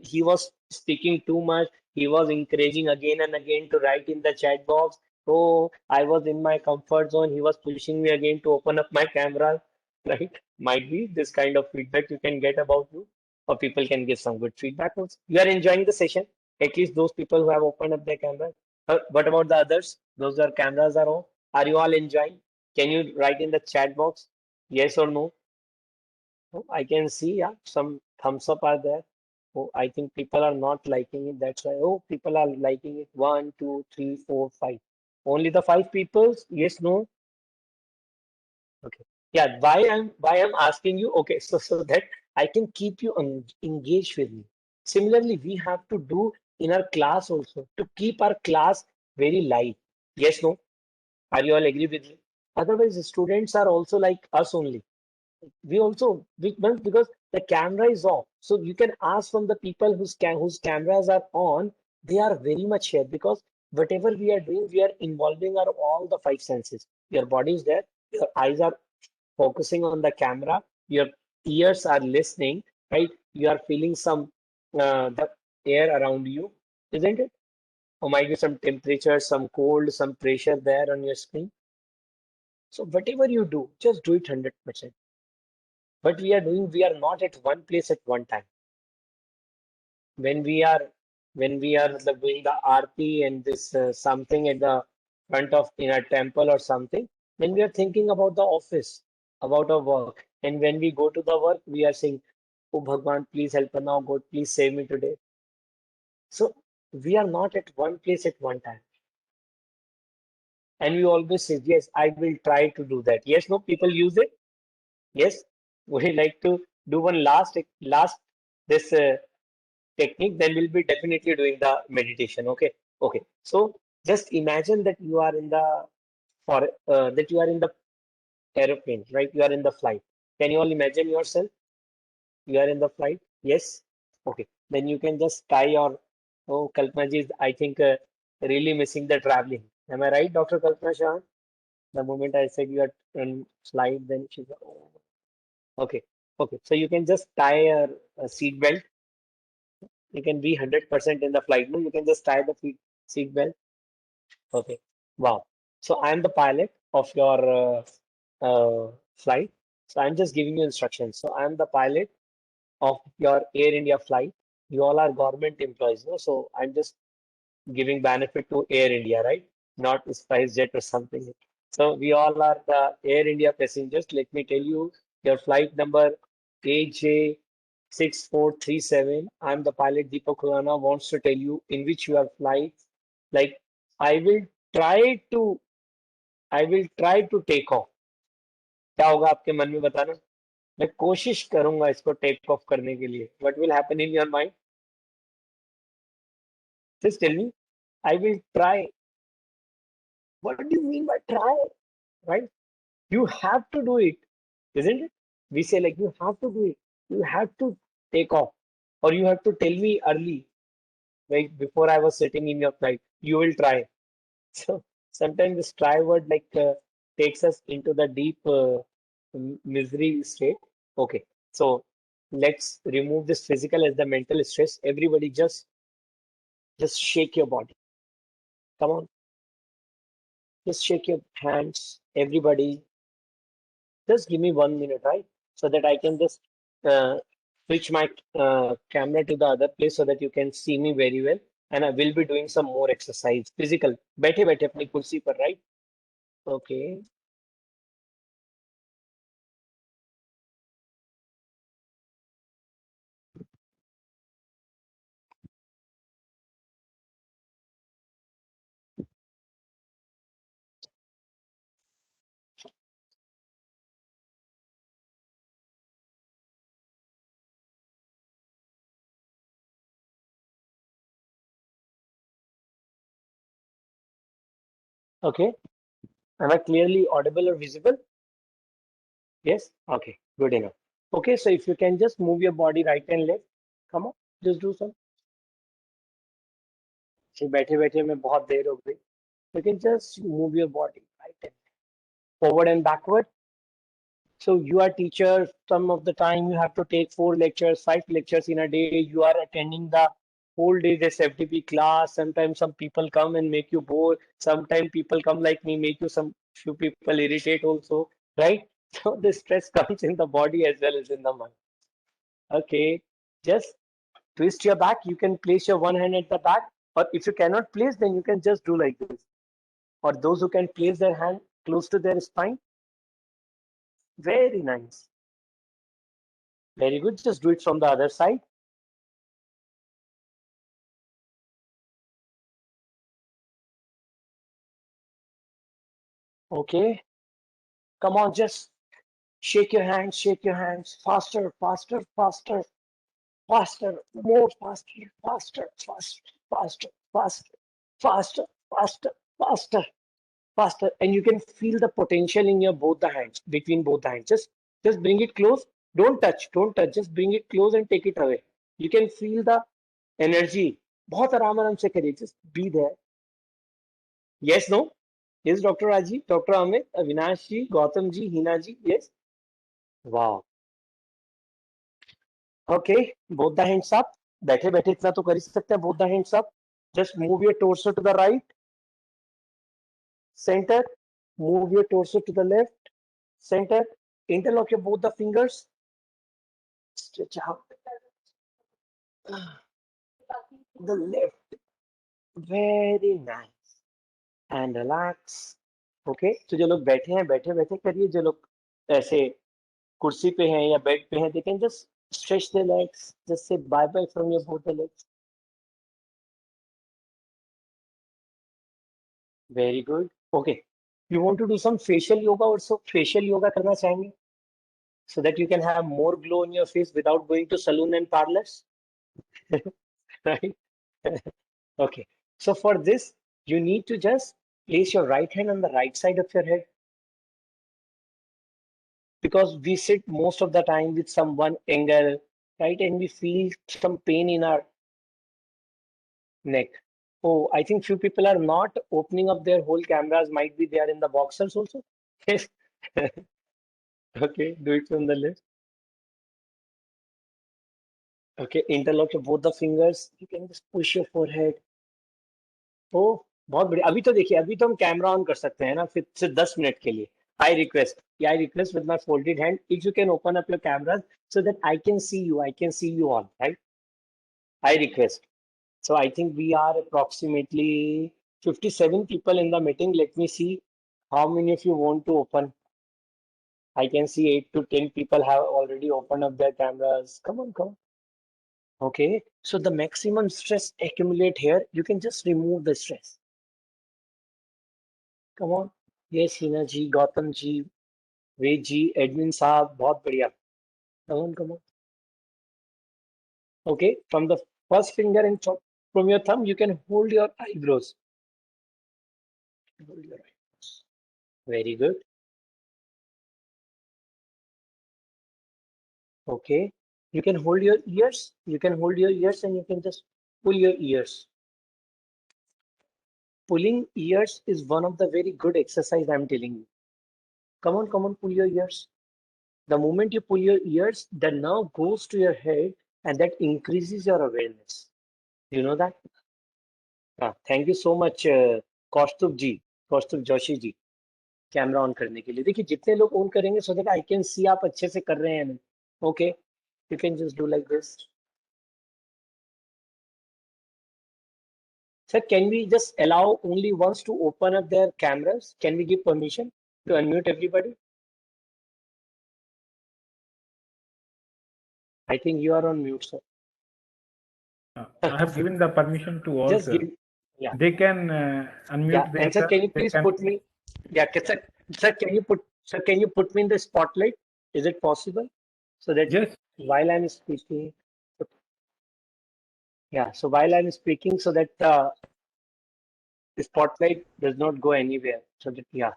he was speaking too much. He was encouraging again and again to write in the chat box. Oh, I was in my comfort zone. He was pushing me again to open up my camera, right? Might be this kind of feedback you can get about you, or people can give some good feedback also. You are enjoying the session, at least those people who have opened up their camera. What about the others? Those are cameras are on. Are you all enjoying? Can you write in the chat box? Yes or no? Oh, I can see, yeah, some thumbs up are there. Oh, I think people are not liking it. That's why. Oh, people are liking it. One, two, three, four, five. Only the five people? Yes, no. Okay. Yeah, why I'm asking you, okay, so that I can keep you engaged with me. Similarly, we have to do in our class also to keep our class very light. Yes, no? Are you all agree with me? Otherwise, the students are also like us only. We also well, because the camera is off. So you can ask from the people whose cameras are on, they are very much here because whatever we are doing, we are involving our all the five senses. Your body is there, your eyes are focusing on the camera, your ears are listening, right? You are feeling some the air around you, isn't it? Or might be some temperature, some cold, some pressure there on your screen. So whatever you do, just do it 100%. But we are not at one place at one time. When we are doing the aarti and this something at the front of in a temple or something, then we are thinking about the office, about our work. And when we go to the work, we are saying, "Oh Bhagwan, please help us now. God, please save me today." So we are not at one place at one time. And we always say, "Yes, I will try to do that." Yes, no, people use it. Yes, would you like to do one last this technique? Then we'll be definitely doing the meditation. Okay, okay. So just imagine that you are in the for that you are in the aeroplane, right? You are in the flight. Can you all imagine yourself? You are in the flight. Yes. Okay. Then you can just tie your. Oh, Kalpana ji is, I think, really missing the traveling. Am I right, Dr. Kalpana Shah? The moment I said you are in flight, then she's like, oh. Okay. Okay. So you can just tie a seat belt. You can be 100% in the flight. No, you can just tie the seat belt. Okay. Wow. So I'm the pilot of your flight. So I'm just giving you instructions. So I'm the pilot of your Air India flight. You all are government employees, no? So I'm just giving benefit to Air India, right? Not SpiceJet or something. So we all are the Air India passengers. Let me tell you your flight number AJ6437. I'm the pilot Deepak Khurana wants to tell you in which you are flying. Like I will try to I will try to take off. क्या होगा आपके मन में बताना? मैं कोशिश करूंगा इसको टेक ऑफ करने के लिए. What will happen in your mind? Just tell me. I will try. What do you mean by try? Right? You have to do it, isn't it? We say like you have to do it. You have to take off, or you have to tell me early, like before I was sitting in your flight. You will try. So sometimes this try word like takes us into the deep misery state. Okay, so let's remove this physical as the mental stress. Everybody just shake your body. Come on, just shake your hands. Everybody, just give me 1 minute, right? So that I can just uh, switch my camera to the other place so that you can see me very well. And I will be doing some more exercise, physical. बैठे बैठे अपनी कुर्सी पर, right? Okay. Okay. Am I clearly audible or visible? Yes? Okay. Good enough. Okay. So if you can just move your body right and left. Come on. Just do some. See, बैठे बैठे में बहुत देर हो गई. You can just move your body right and forward and backward. So you are teacher, some of the time you have to take 4 lectures, 5 lectures in a day. You are attending the whole day this FDP class. Sometimes some people come and make you bored. Sometimes people come like me, make you some few people irritate also, right? So the stress comes in the body as well as in the mind. Okay, just twist your back. You can place your one hand at the back, or if you cannot place, then you can just do like this. Or those who can place their hand close to their spine. Very nice. Very good. Just do it from the other side. Okay. Come on, just shake your hands, faster, faster, faster, faster, more faster, faster, faster, faster, faster, faster, faster, faster, faster. And you can feel the potential in your both the hands, between both the hands. Just bring it close. Don't touch. Just bring it close and take it away. You can feel the energy. बहुत आराम से करिए. Just be there. Yes, no? Yes, Dr. Raji, Dr. Amit, Avinash ji, Gautam ji, Hina ji. Yes. Wow. Okay, both the hands up. बैठे बैठे इतना तो कर ही सकते हैं. Both the hands up. Just move your torso to the right, center. Move your torso to the left, center. Interlock your both the fingers. Stretch out. The left. Very nice. And relax. Okay. तो जो लोग बैठे हैं बैठे बैठे करिए. जो लोग ऐसे कुर्सी पे हैं या बेड पे हैं, they can just stretch their legs. Just say bye bye from your both the legs. Very good. Okay. You want to do some facial yoga also? Facial yoga करना चाहेंगे? So that you can have more glow on your face without going to saloon and parlors, right? Okay. So for this, you need to just place your right hand on the right side of your head, because we sit most of the time with some one angle, right? And we feel some pain in our neck. Oh, I think few people are not opening up their whole cameras. Might be they are in the boxers also. Yes. Okay, do it from the left. Okay, interlock your both the fingers. You can just push your forehead. Oh, बहुत बढ़िया. अभी तो देखिए, अभी तो हम camera on कर सकते हैं ना, फिर से 10 मिनट के लिए. I request with my folded hand, if you can open up your cameras so that I can see you all, right? I request. So I think we are approximately 57 people in the meeting. Let me see how many of you want to open. I can see 8 to 10 people have already opened up their cameras. Come on, come on. Okay, so the maximum stress accumulate here. You can just remove the stress. Come on. Yes, Hina ji, Gautam ji, Ved ji, Edwin Saab, बहुत बढ़िया. Come on. Okay, from the first finger and from your thumb, you can hold your eyebrows. Hold your eyebrows. Very good. Okay, you can hold your ears. You can hold your ears and you can just pull your ears. Pulling ears is one of the very good exercise I'm telling you. Come on, pull your ears. The moment you pull your ears, the nerve goes to your head and that increases your awareness. You know that? Thank you so much, Kaustubh Joshi ji, camera on करने के लिए. देखिए जितने लोग on करेंगे so that I can see आप अच्छे से कर रहे हैं. Okay, You can just do like this. Sir, can we just allow only ones to open up their cameras? Can we give permission to unmute everybody? I think you are on mute, sir. I have given the permission to all, Just sir. give, yeah. They can unmute Yeah, their and sir, can you please put me? Yeah, sir, can you put me in the spotlight? Is it possible? So that Yes. while I'm speaking, yeah. So while I'm speaking, so that the spotlight does not go anywhere. So that yeah,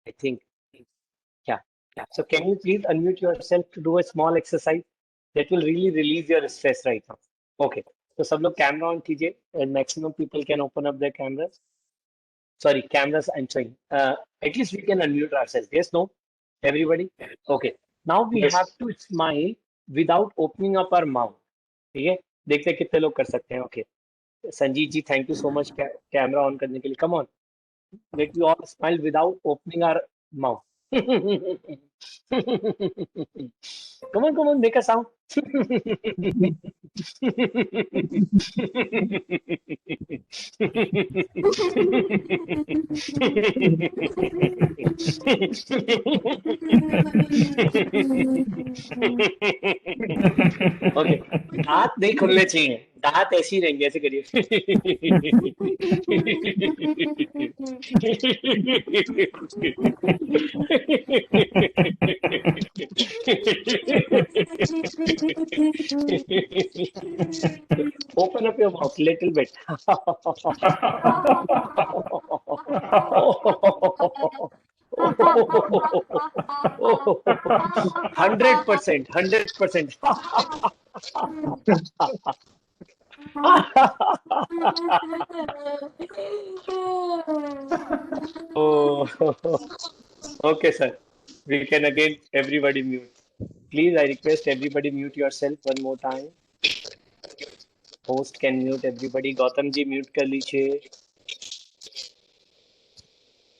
I think yeah, yeah. So can you please unmute yourself to do a small exercise that will really release your stress right now? Okay. So सब लोग camera on कीजिए and maximum people can open up their cameras. Sorry, cameras, I'm saying. At least we can unmute ourselves. Yes, no? Everybody? Okay. Now we have to smile without opening up our mouth. ठीक है? देखते हैं कितने लोग कर सकते हैं. Okay. Sanjeet ji, thank you so much camera on करने के लिए. Come on. Let we all smile without opening our mouth. Come on, make a sound. Okay, दांत नहीं खुलने चाहिए, दांत ऐसे ही रहेंगे, ऐसे करिए. Open up your mouth little bit. 100%, 100%. Oh, okay, sir. We can again everybody mute. Please, I request everybody mute yourself one more time. Host can mute everybody. Gautam ji mute कर लीजिए.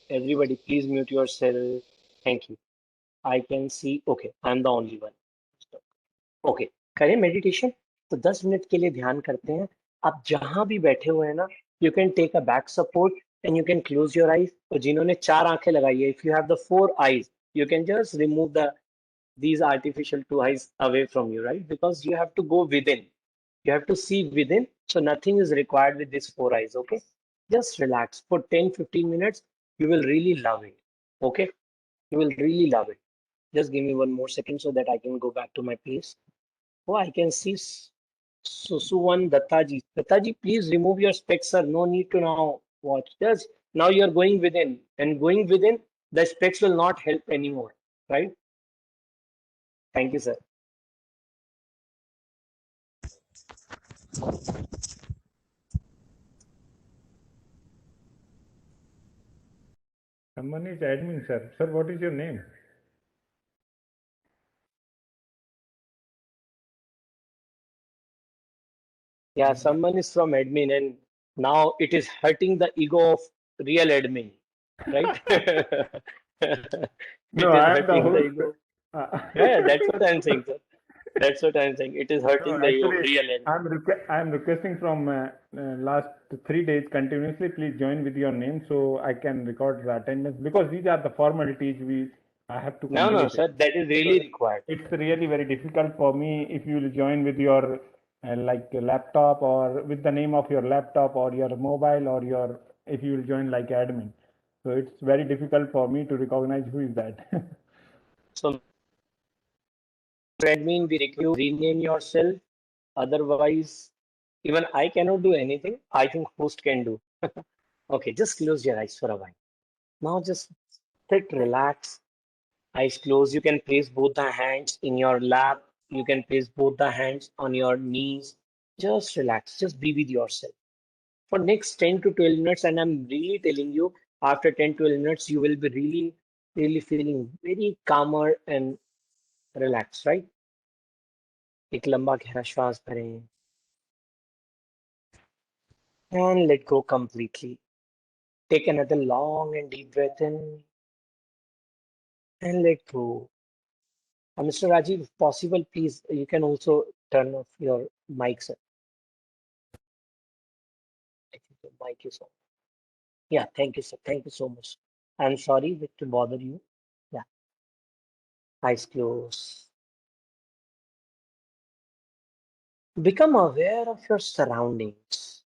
Everybody, please mute yourself. Thank you. I can see. Okay, I'm the only one. Okay, करें meditation. तो 10 minute के लिए ध्यान करते हैं. आप जहां भी बैठे हुए हैं ना, you can take a back support and you can close your eyes. तो जिन्होंने 4 आंखें लगाई है, if you have the 4 eyes, you can just remove these artificial 2 eyes away from you, right? Because you have to go within. You have to see within. So nothing is required with these 4 eyes. Okay, just relax for 10-15 minutes. You will really love it. Okay, you will really love it. Just give me one more second so that I can go back to my place. Oh, I can see Susuvan Dattaji. Dattaji, please remove your specs, sir. No need to now watch. Just now you're going within, and going within, the specs will not help anymore, right? Thank you, sir. Someone is admin, sir. Sir, what is your name? Yeah, someone is from admin, and now it is hurting the ego of real admin, right? No, It is I am the hurting the host. ego. Yeah, that's what I'm saying, sir. That's what I'm saying. It is No, hurting the ego of actually, real admin. I'm requesting from last 3 days continuously. Please join with your name so I can record the attendance because these are the formalities I have to No, complete. sir, that is really required. It's really very difficult for me if you will join with your like laptop or with the name of your laptop or your mobile or your if you will join like admin. So it's very difficult for me to recognize who is that. So, admin, we require you rename yourself. Otherwise, even I cannot do anything. I think host can do. Okay, just close your eyes for a while. Now just sit, relax, eyes closed. You can place both the hands in your lap. You can place both the hands on your knees. Just relax. Just be with yourself for next 10 to 12 minutes. And I'm really telling you, after 10, 12 minutes, you will be really, really feeling very calmer and relaxed, right? एक लंबा गहरा श्वास भरें and let go completely. Take another long and deep breath in and let go. Mr. Rajiv, if possible, please, you can also turn off your mic, sir. I think your mic is on. Yeah, thank you, sir. Thank you so much. I'm sorry to bother you. Yeah, eyes closed. Become aware of your surroundings.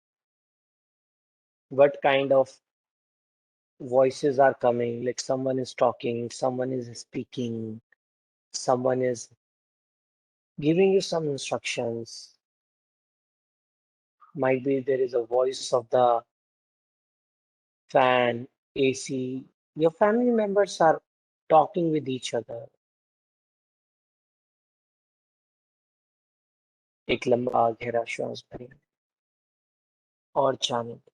What kind of voices are coming? Like someone is talking, someone is speaking, someone is giving you some instructions. Might be there is a voice of the fan, AC. Your family members are talking with each other. एक लंबा गहरा श्वास भरें और जाने दें.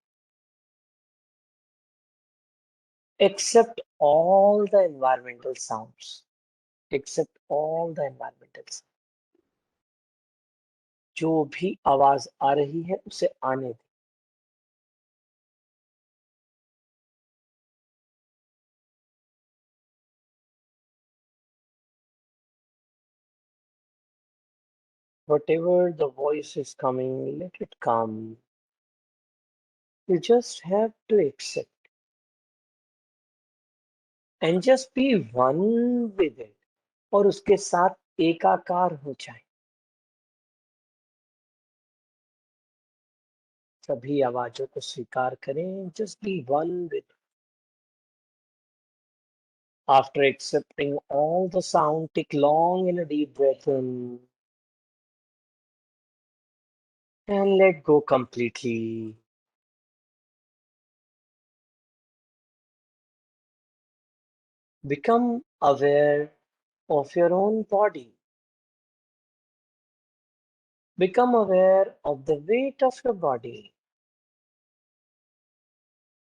Accept all the environmental sounds. Accept all the environmental sounds. जो भी आवाज आ रही है उसे आने दें. Whatever the voice is coming, let it come. You just have to accept and just be one with it. और उसके साथ एकाकार हो जाए. सभी आवाजों को स्वीकार करें. Just be one with it. After accepting all the sound, take long and a deep breath in and let go completely. Become aware of your own body. Become aware of the weight of your body.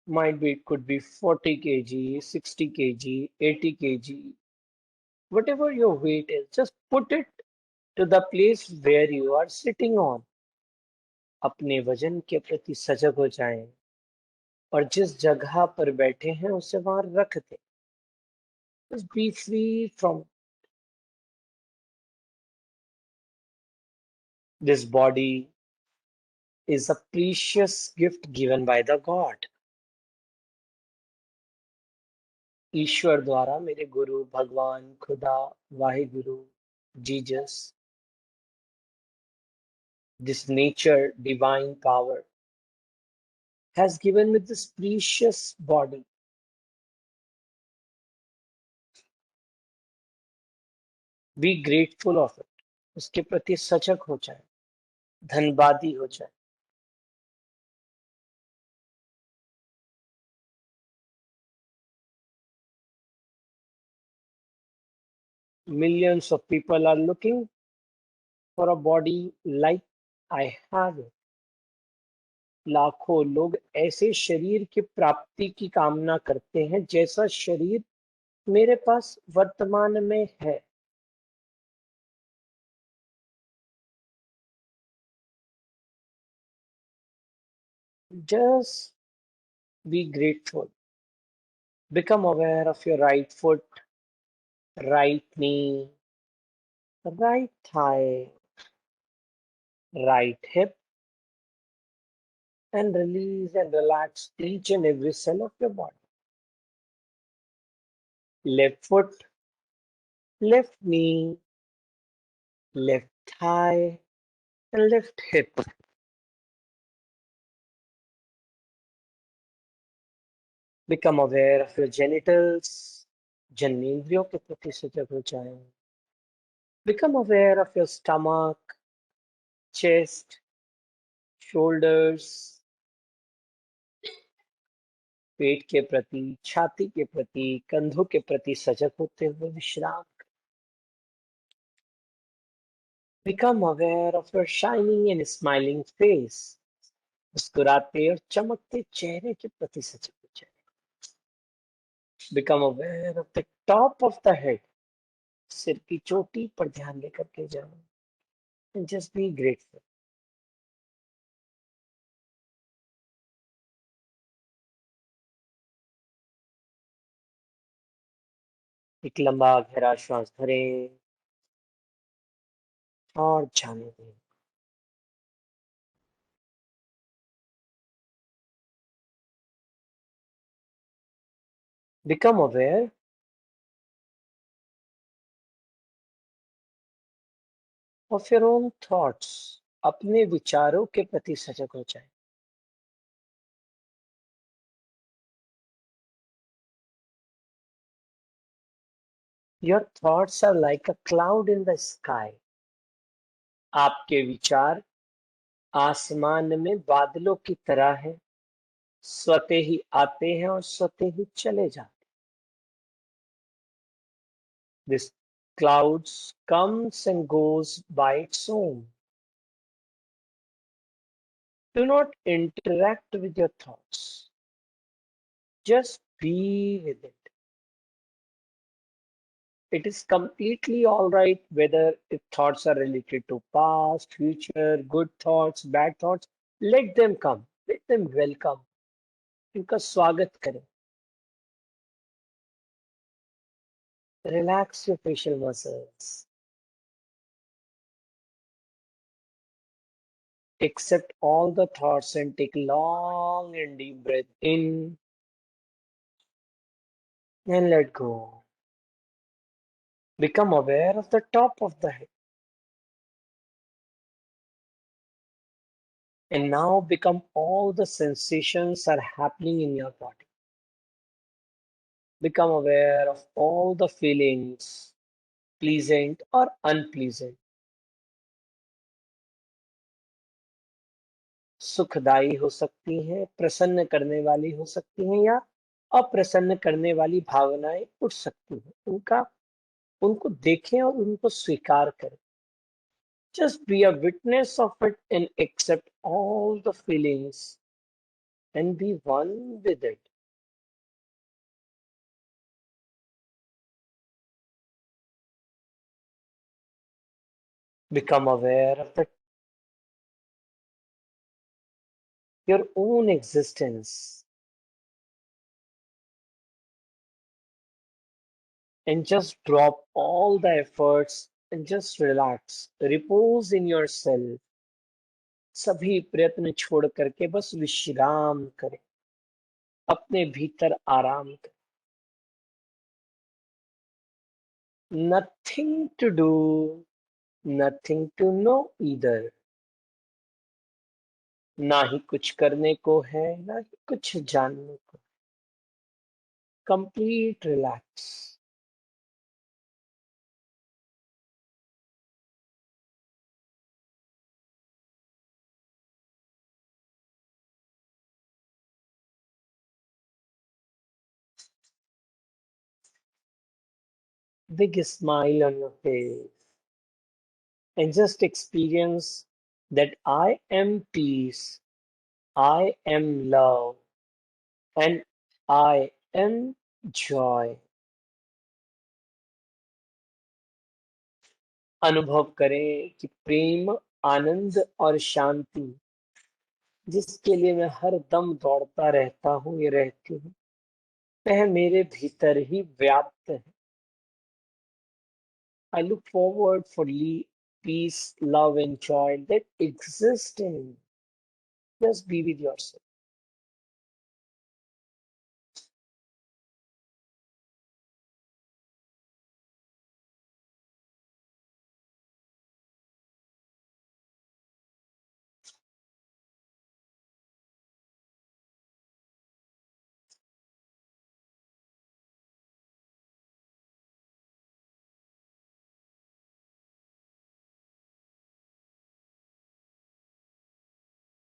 Might be, it could be 40 kg, 60 kg, 80 kg. Whatever your weight is, just put it to the place where you are sitting on. अपने वजन के प्रति सजग हो जाएं और जिस जगह पर बैठे हैं उसे वहां रख दें. Just be free from this body is a precious gift given by the God. ईश्वर द्वारा मेरे गुरु भगवान खुदा Waheguru Jesus, this nature divine power has given me this precious body. Be grateful of it. उसके प्रति सजग हो जाए, धन्यवादी हो जाए. Millions of people are looking for a body like I have it. लाखों लोग ऐसे शरीर की प्राप्ति की कामना करते हैं जैसा शरीर मेरे पास वर्तमान में है. Just be grateful. Become aware of your right foot, right knee, right thigh, right hip, and release and relax each and every cell of your body. Left foot, left knee, left thigh, and left hip. Become aware of your genitals. जन्नेंद्रियों के प्रति सजग हो जाएं. Become aware of your stomach, chest, shoulders. पेट के प्रति, छाती के प्रति, कंधों के प्रति सजग होते हुए विश्राम. Become aware of your shining and smiling face. मुस्कुराते और चमकते चेहरे के प्रति सजग हो जाए. Become aware of the top of the head. सिर की चोटी पर ध्यान लेकर के जाओ. And just be grateful. एक लंबा गहरा श्वास भरें और जाने दें। Become aware of your own thoughts. अपने विचारों के प्रति सजग हो जाए। Your thoughts are like a cloud in the sky. आपके विचार आसमान में बादलों की तरह है, स्वतः ही आते हैं और स्वतः ही चले जाते हैं। This clouds comes and goes by its own. Do not interact with your thoughts. Just be with it. It is completely all right whether if thoughts are related to past, future, good thoughts, bad thoughts. Let them come. Let them welcome. इनका स्वागत करें. Relax your facial muscles. Accept all the thoughts and take long and deep breath in and let go. Become aware of the top of the head. And now become all the sensations are happening in your body. Become aware of all the feelings, pleasant or unpleasant. सुखदाई हो सकती हैं, प्रसन्न करने वाली हो सकती हैं या अप्रसन्न करने वाली भावनाएं उठ सकती हैं। उनको देखें और उनको स्वीकार करें। Just be a witness of it and accept all the feelings and be one with it. Become aware of your own existence and just drop all the efforts and just relax. Repose in yourself. सभी प्रयत्न छोड़ करके बस विश्राम करें, अपने भीतर आराम करें। Nothing to do, nothing to know either. ना ही कुछ करने को है, ना ही कुछ जानने को। Complete relax. Big smile on your face and just experience that I am peace, I am love, and I am joy. अनुभव करें कि प्रेम, आनंद और शांति जिसके लिए मैं हर दम दौड़ता रहता हूँ या रहती हूँ, वह मेरे भीतर ही व्याप्त है। I look forward for peace, love, and joy that exist in me. Just be with yourself.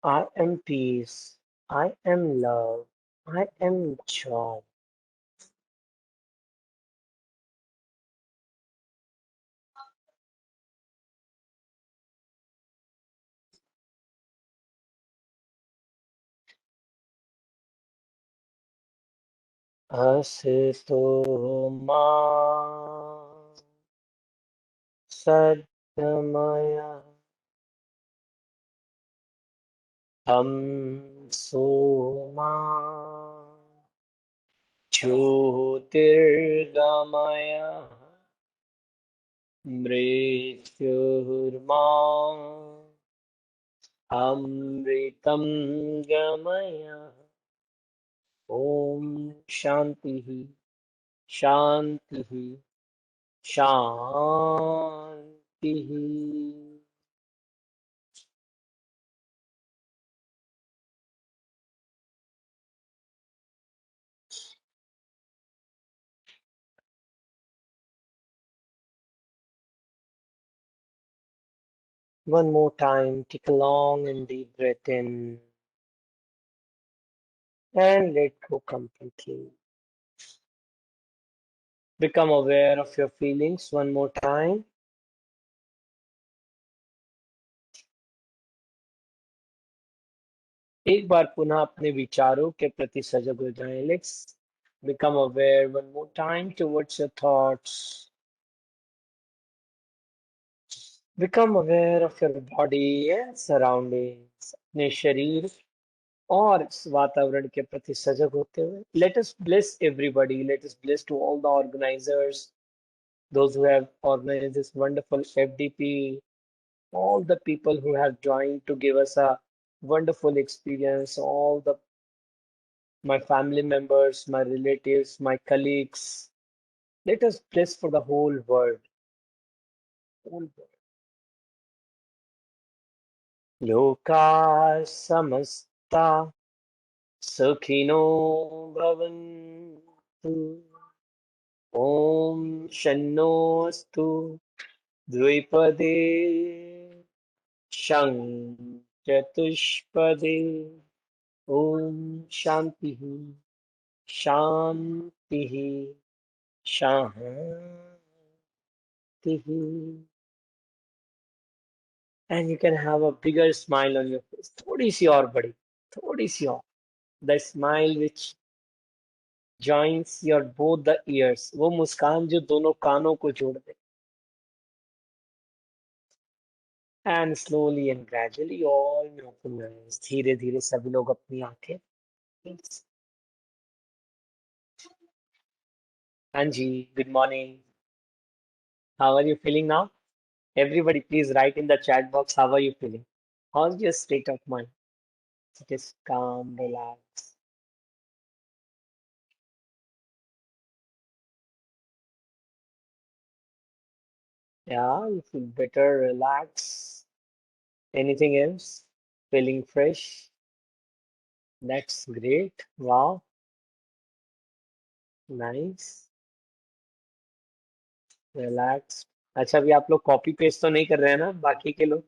I am peace. I am love. I am joy. असतो मा सद्गमय तमसो मा ज्योतिर्गमय मृत्युर्मा अमृतं गमय। ॐ शान्तिः शान्तिः शान्तिः। One more time, take a long and deep breath in and let go completely. Become aware of your feelings one more time. एक बार पुनः अपने विचारों के प्रति सजग हो जाएं. Let's become aware one more time towards your thoughts. Become aware of your body and surroundings. अपने शरीर और इस वातावरण के प्रति सजग होते हुए. Let us bless everybody. Let us bless to all the organizers, those who have organized this wonderful FDP, all the people who have joined to give us a wonderful experience, all the my family members, my relatives, my colleagues. Let us bless for the whole world. Whole world. Loka samasta sukhino bhavantu. Om shanno astu द्विपदे शं चतुष्पदे. Om Shantiः Shantiः Shantiः. And you can have a bigger smile on your face. थोड़ी सी और बड़ी, थोड़ी सी और. The smile which joins your both the ears. वो मुस्कान जो दोनों कानों को जोड़ दे. And slowly and gradually all may open their eyes. धीरे धीरे सभी लोग अपनी आंखें. Anji, good morning. How are you feeling now? Everybody, please write in the chat box, how are you feeling? How's your state of mind? It is calm, relax. Yeah, you feel better, relax. Anything else? Feeling fresh? That's great. Wow, nice. Relaxed. अच्छा, अभी आप लोग copy paste तो नहीं कर रहे हैं ना बाकी के लोग?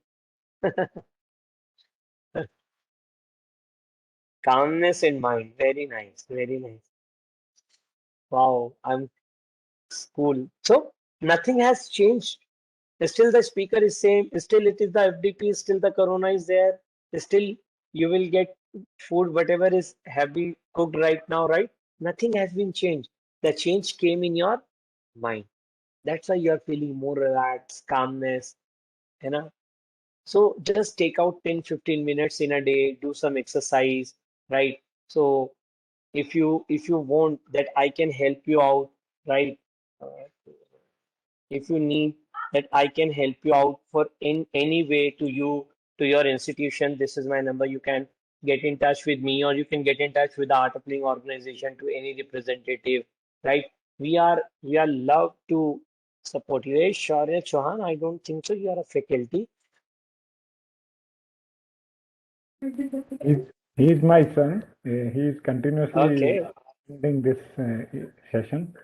Calmness in mind. Very nice. Very nice. Wow, I'm cool. So nothing has changed. Still the speaker is same. Still it is the FDP. Still the corona is there. Still you will get food whatever is have been cooked right now, right? Nothing has been changed. The change came in your mind. That's why you are feeling more relaxed, calmness, you know. So just take out 10-15 minutes in a day, do some exercise, right? So if you want that I can help you out, right? Uh, if you need that I can help you out for in any way to your institution, this is my number. You can get in touch with me or you can get in touch with the Art of Living organization to any representative, right? We are love to support you. Hey, Shaurya Chauhan, I don't think so. You are a faculty. He's, he's my son. He is continuously Okay. attending this session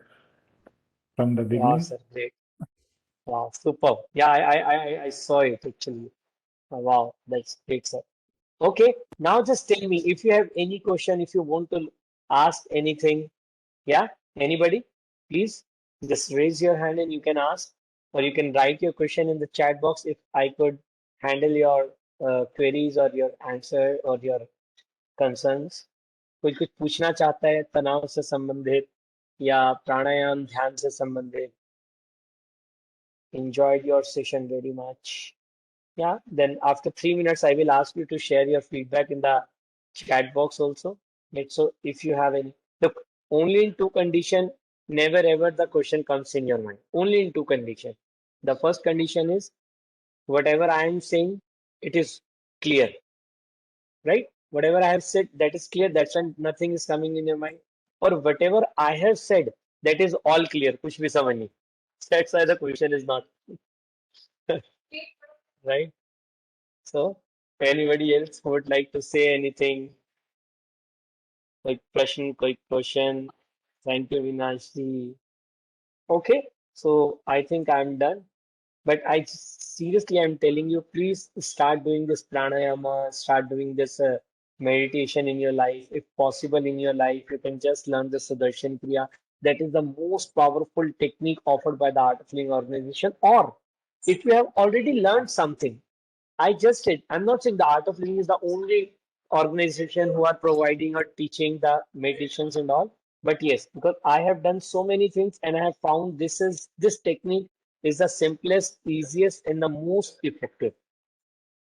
from the Wow, beginning. sir, great. Wow, superb. Yeah, I saw it actually. Wow, that's great, sir. Okay, now just tell me if you have any question, if you want to ask anything. Yeah, anybody? Please just raise your hand and you can ask, or you can write your question in the chat box if I could handle your queries or your answer or your concerns. कोई कुछ पूछना चाहता है तनाव से संबंधित या प्राणायाम ध्यान से संबंधित. Enjoyed your session very much. Yeah, then after 3 minutes, I will ask you to share your feedback in the chat box also. So if you have any, look, only in two condition, never ever the question comes in your mind. Only in two condition. The first condition is whatever I am saying, it is clear, right? Whatever I have said, that is clear. That's when nothing is coming in your mind. Or whatever I have said, that is all clear. Kuch bhi samajh nahi. That's why the question is not right. So, anybody else who would like to say anything? Like quick question. Thank you, Vinashi. Okay, so I think I'm done. But seriously, I'm telling you, please start doing this pranayama, start doing this meditation in your life. If possible, in your life, you can just learn the Sudarshan Kriya. That is the most powerful technique offered by the Art of Living organization. Or if you have already learned something, I just said, I'm not saying the Art of Living is the only organization who are providing or teaching the meditations and all. But yes, because I have done so many things and I have found this technique is the simplest, easiest, and the most effective,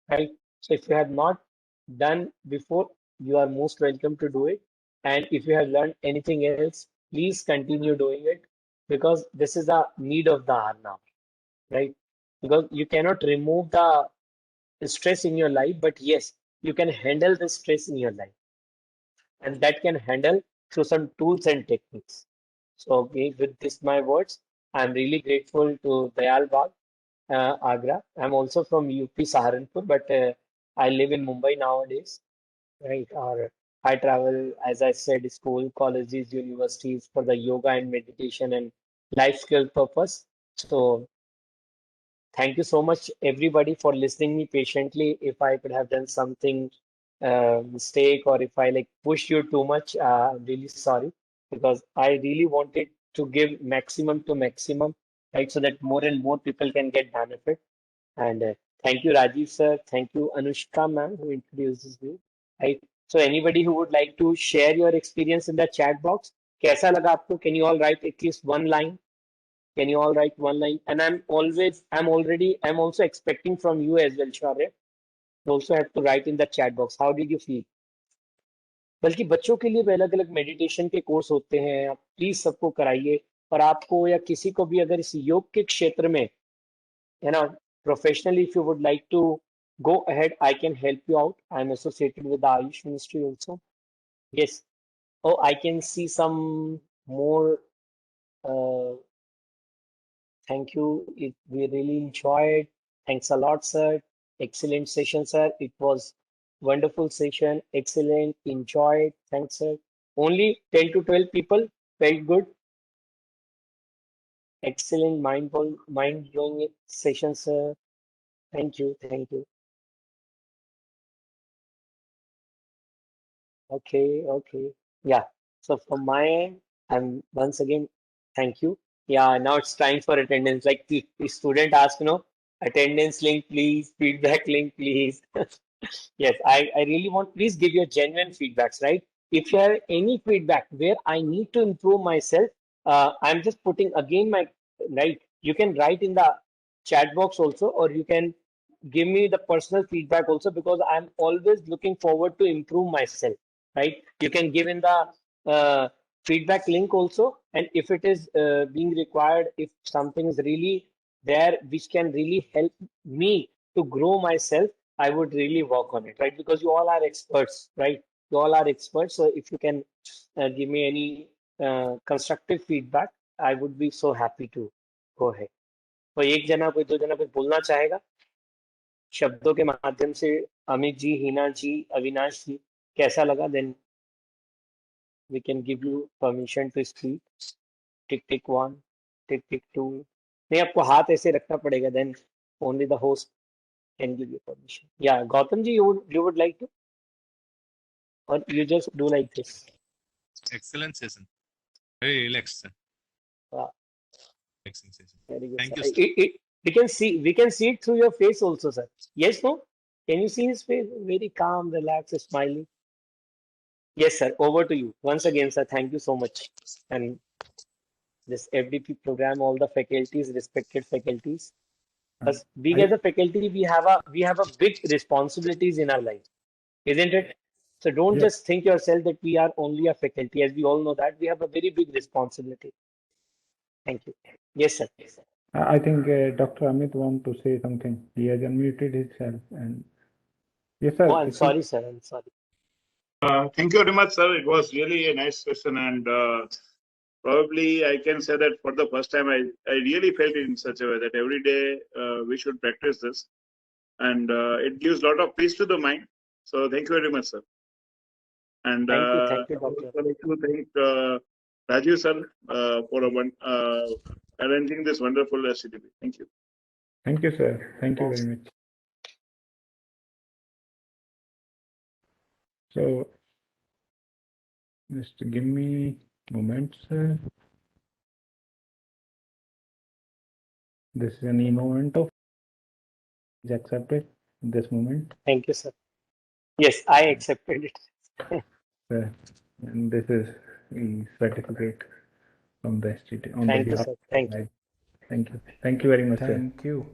right? So if you have not done before, you are most welcome to do it. And if you have learned anything else, please continue doing it because this is a need of the hour now, right? Because you cannot remove the stress in your life, but yes, you can handle the stress in your life, and that can handle through some tools and techniques. So, okay, with this, my words, I'm really grateful to Dayal Bagh, Agra. I'm also from UP Saharanpur, but I live in Mumbai nowadays, right? Or I travel, as I said, school, colleges, universities for the yoga and meditation and life skill purpose. So, thank you so much, everybody, for listening me patiently. If I could have done something mistake or if I like pushed you too much, I'm really sorry because I really wanted to give maximum to maximum, right? So that more and more people can get benefit. And thank you, Rajiv sir. Thank you, Anushka ma'am, who introduces me. Right. So anybody who would like to share your experience in the chat box, कैसा लगा आपको? Can you all write at least one line? Can you all write one line? And I'm also expecting from you as well, Shaurya. You also have to write in the chat box. How did you feel? बल्कि बच्चों के लिए भी अलग अलग meditation के course होते हैं, आप प्लीज सबको कराइए। और आपको या किसी को भी अगर इस योग के क्षेत्र में है ना professionally if you would like to go ahead, I can help you out. I'm associated with the Ayush Ministry also. Yes. Oh, I can see some more. Uh, Thank you. We really enjoyed. Thanks a lot, sir. Excellent session, sir. It was wonderful session. Excellent. Enjoyed. Thanks, sir. Only 10 to 12 people felt good. Excellent mind blowing session, sir. Thank you. Thank you. Okay. Okay. Yeah. So from my end, I'm once again, thank you. Yeah, now it's time for attendance. Like the student asked, attendance link, please, feedback link, please. Yes, I really want, please give your genuine feedbacks, right? If you have any feedback where I need to improve myself, I'm just putting again my, right? You can write in the chat box also, or you can give me the personal feedback also because I'm always looking forward to improve myself, right? You can give in the feedback link also, and if it is being required, if something is really there which can really help me to grow myself, I would really work on it, right? Because you all are experts, right? You all are experts. So if you can give me any constructive feedback, I would be so happy to go ahead. तो एक जना कोई दो जना कुछ बोलना चाहेगा शब्दों के माध्यम से? अमित जी, हिना जी, अविनाश जी, कैसा लगा? Then we can give you permission to speak. Tick tick one, tick tick two. नहीं, आपको हाथ ऐसे रखना पड़ेगा, then only the host can give you permission. Yeah, Gautam ji, you would like to, or you just do like this? Excellent session. Very relaxed. Wow, Relaxing session. very good, Thank sir. you, sir. We can see it through your face also, sir. Yes, no? Can you see his face? Very calm, relaxed, smiling. Yes, sir. Over to you. Once again, sir, thank you so much. And this FDP program, all the faculties, respected faculties. As being as a faculty, we have a big responsibilities in our life, isn't it? So don't Yes. just think yourself that we are only a faculty. As we all know that we have a very big responsibility. Thank you. Yes, sir. Yes, sir. I think Dr. Amit want to say something. He has unmuted himself. And yes, sir. Oh, I'm sorry, sir. I'm sorry. Thank you very much, sir. It was really a nice session, and probably I can say that for the first time, I really felt it in such a way that every day we should practice this, and it gives a lot of peace to the mind. So thank you very much, sir. And Thank you, I would doctor. also like to thank Rajiv sir for arranging this wonderful SCTP. Thank you. Thank you, sir. Thank you very much. So, just give me a moment, sir. This is an e-momento. Is accepted in this moment. Thank you, sir. Yes, I accepted it. And this is the certificate from the STT. On Thank you, behalf sir. of Thank you. Thank you. Thank you very much, sir. Thank you.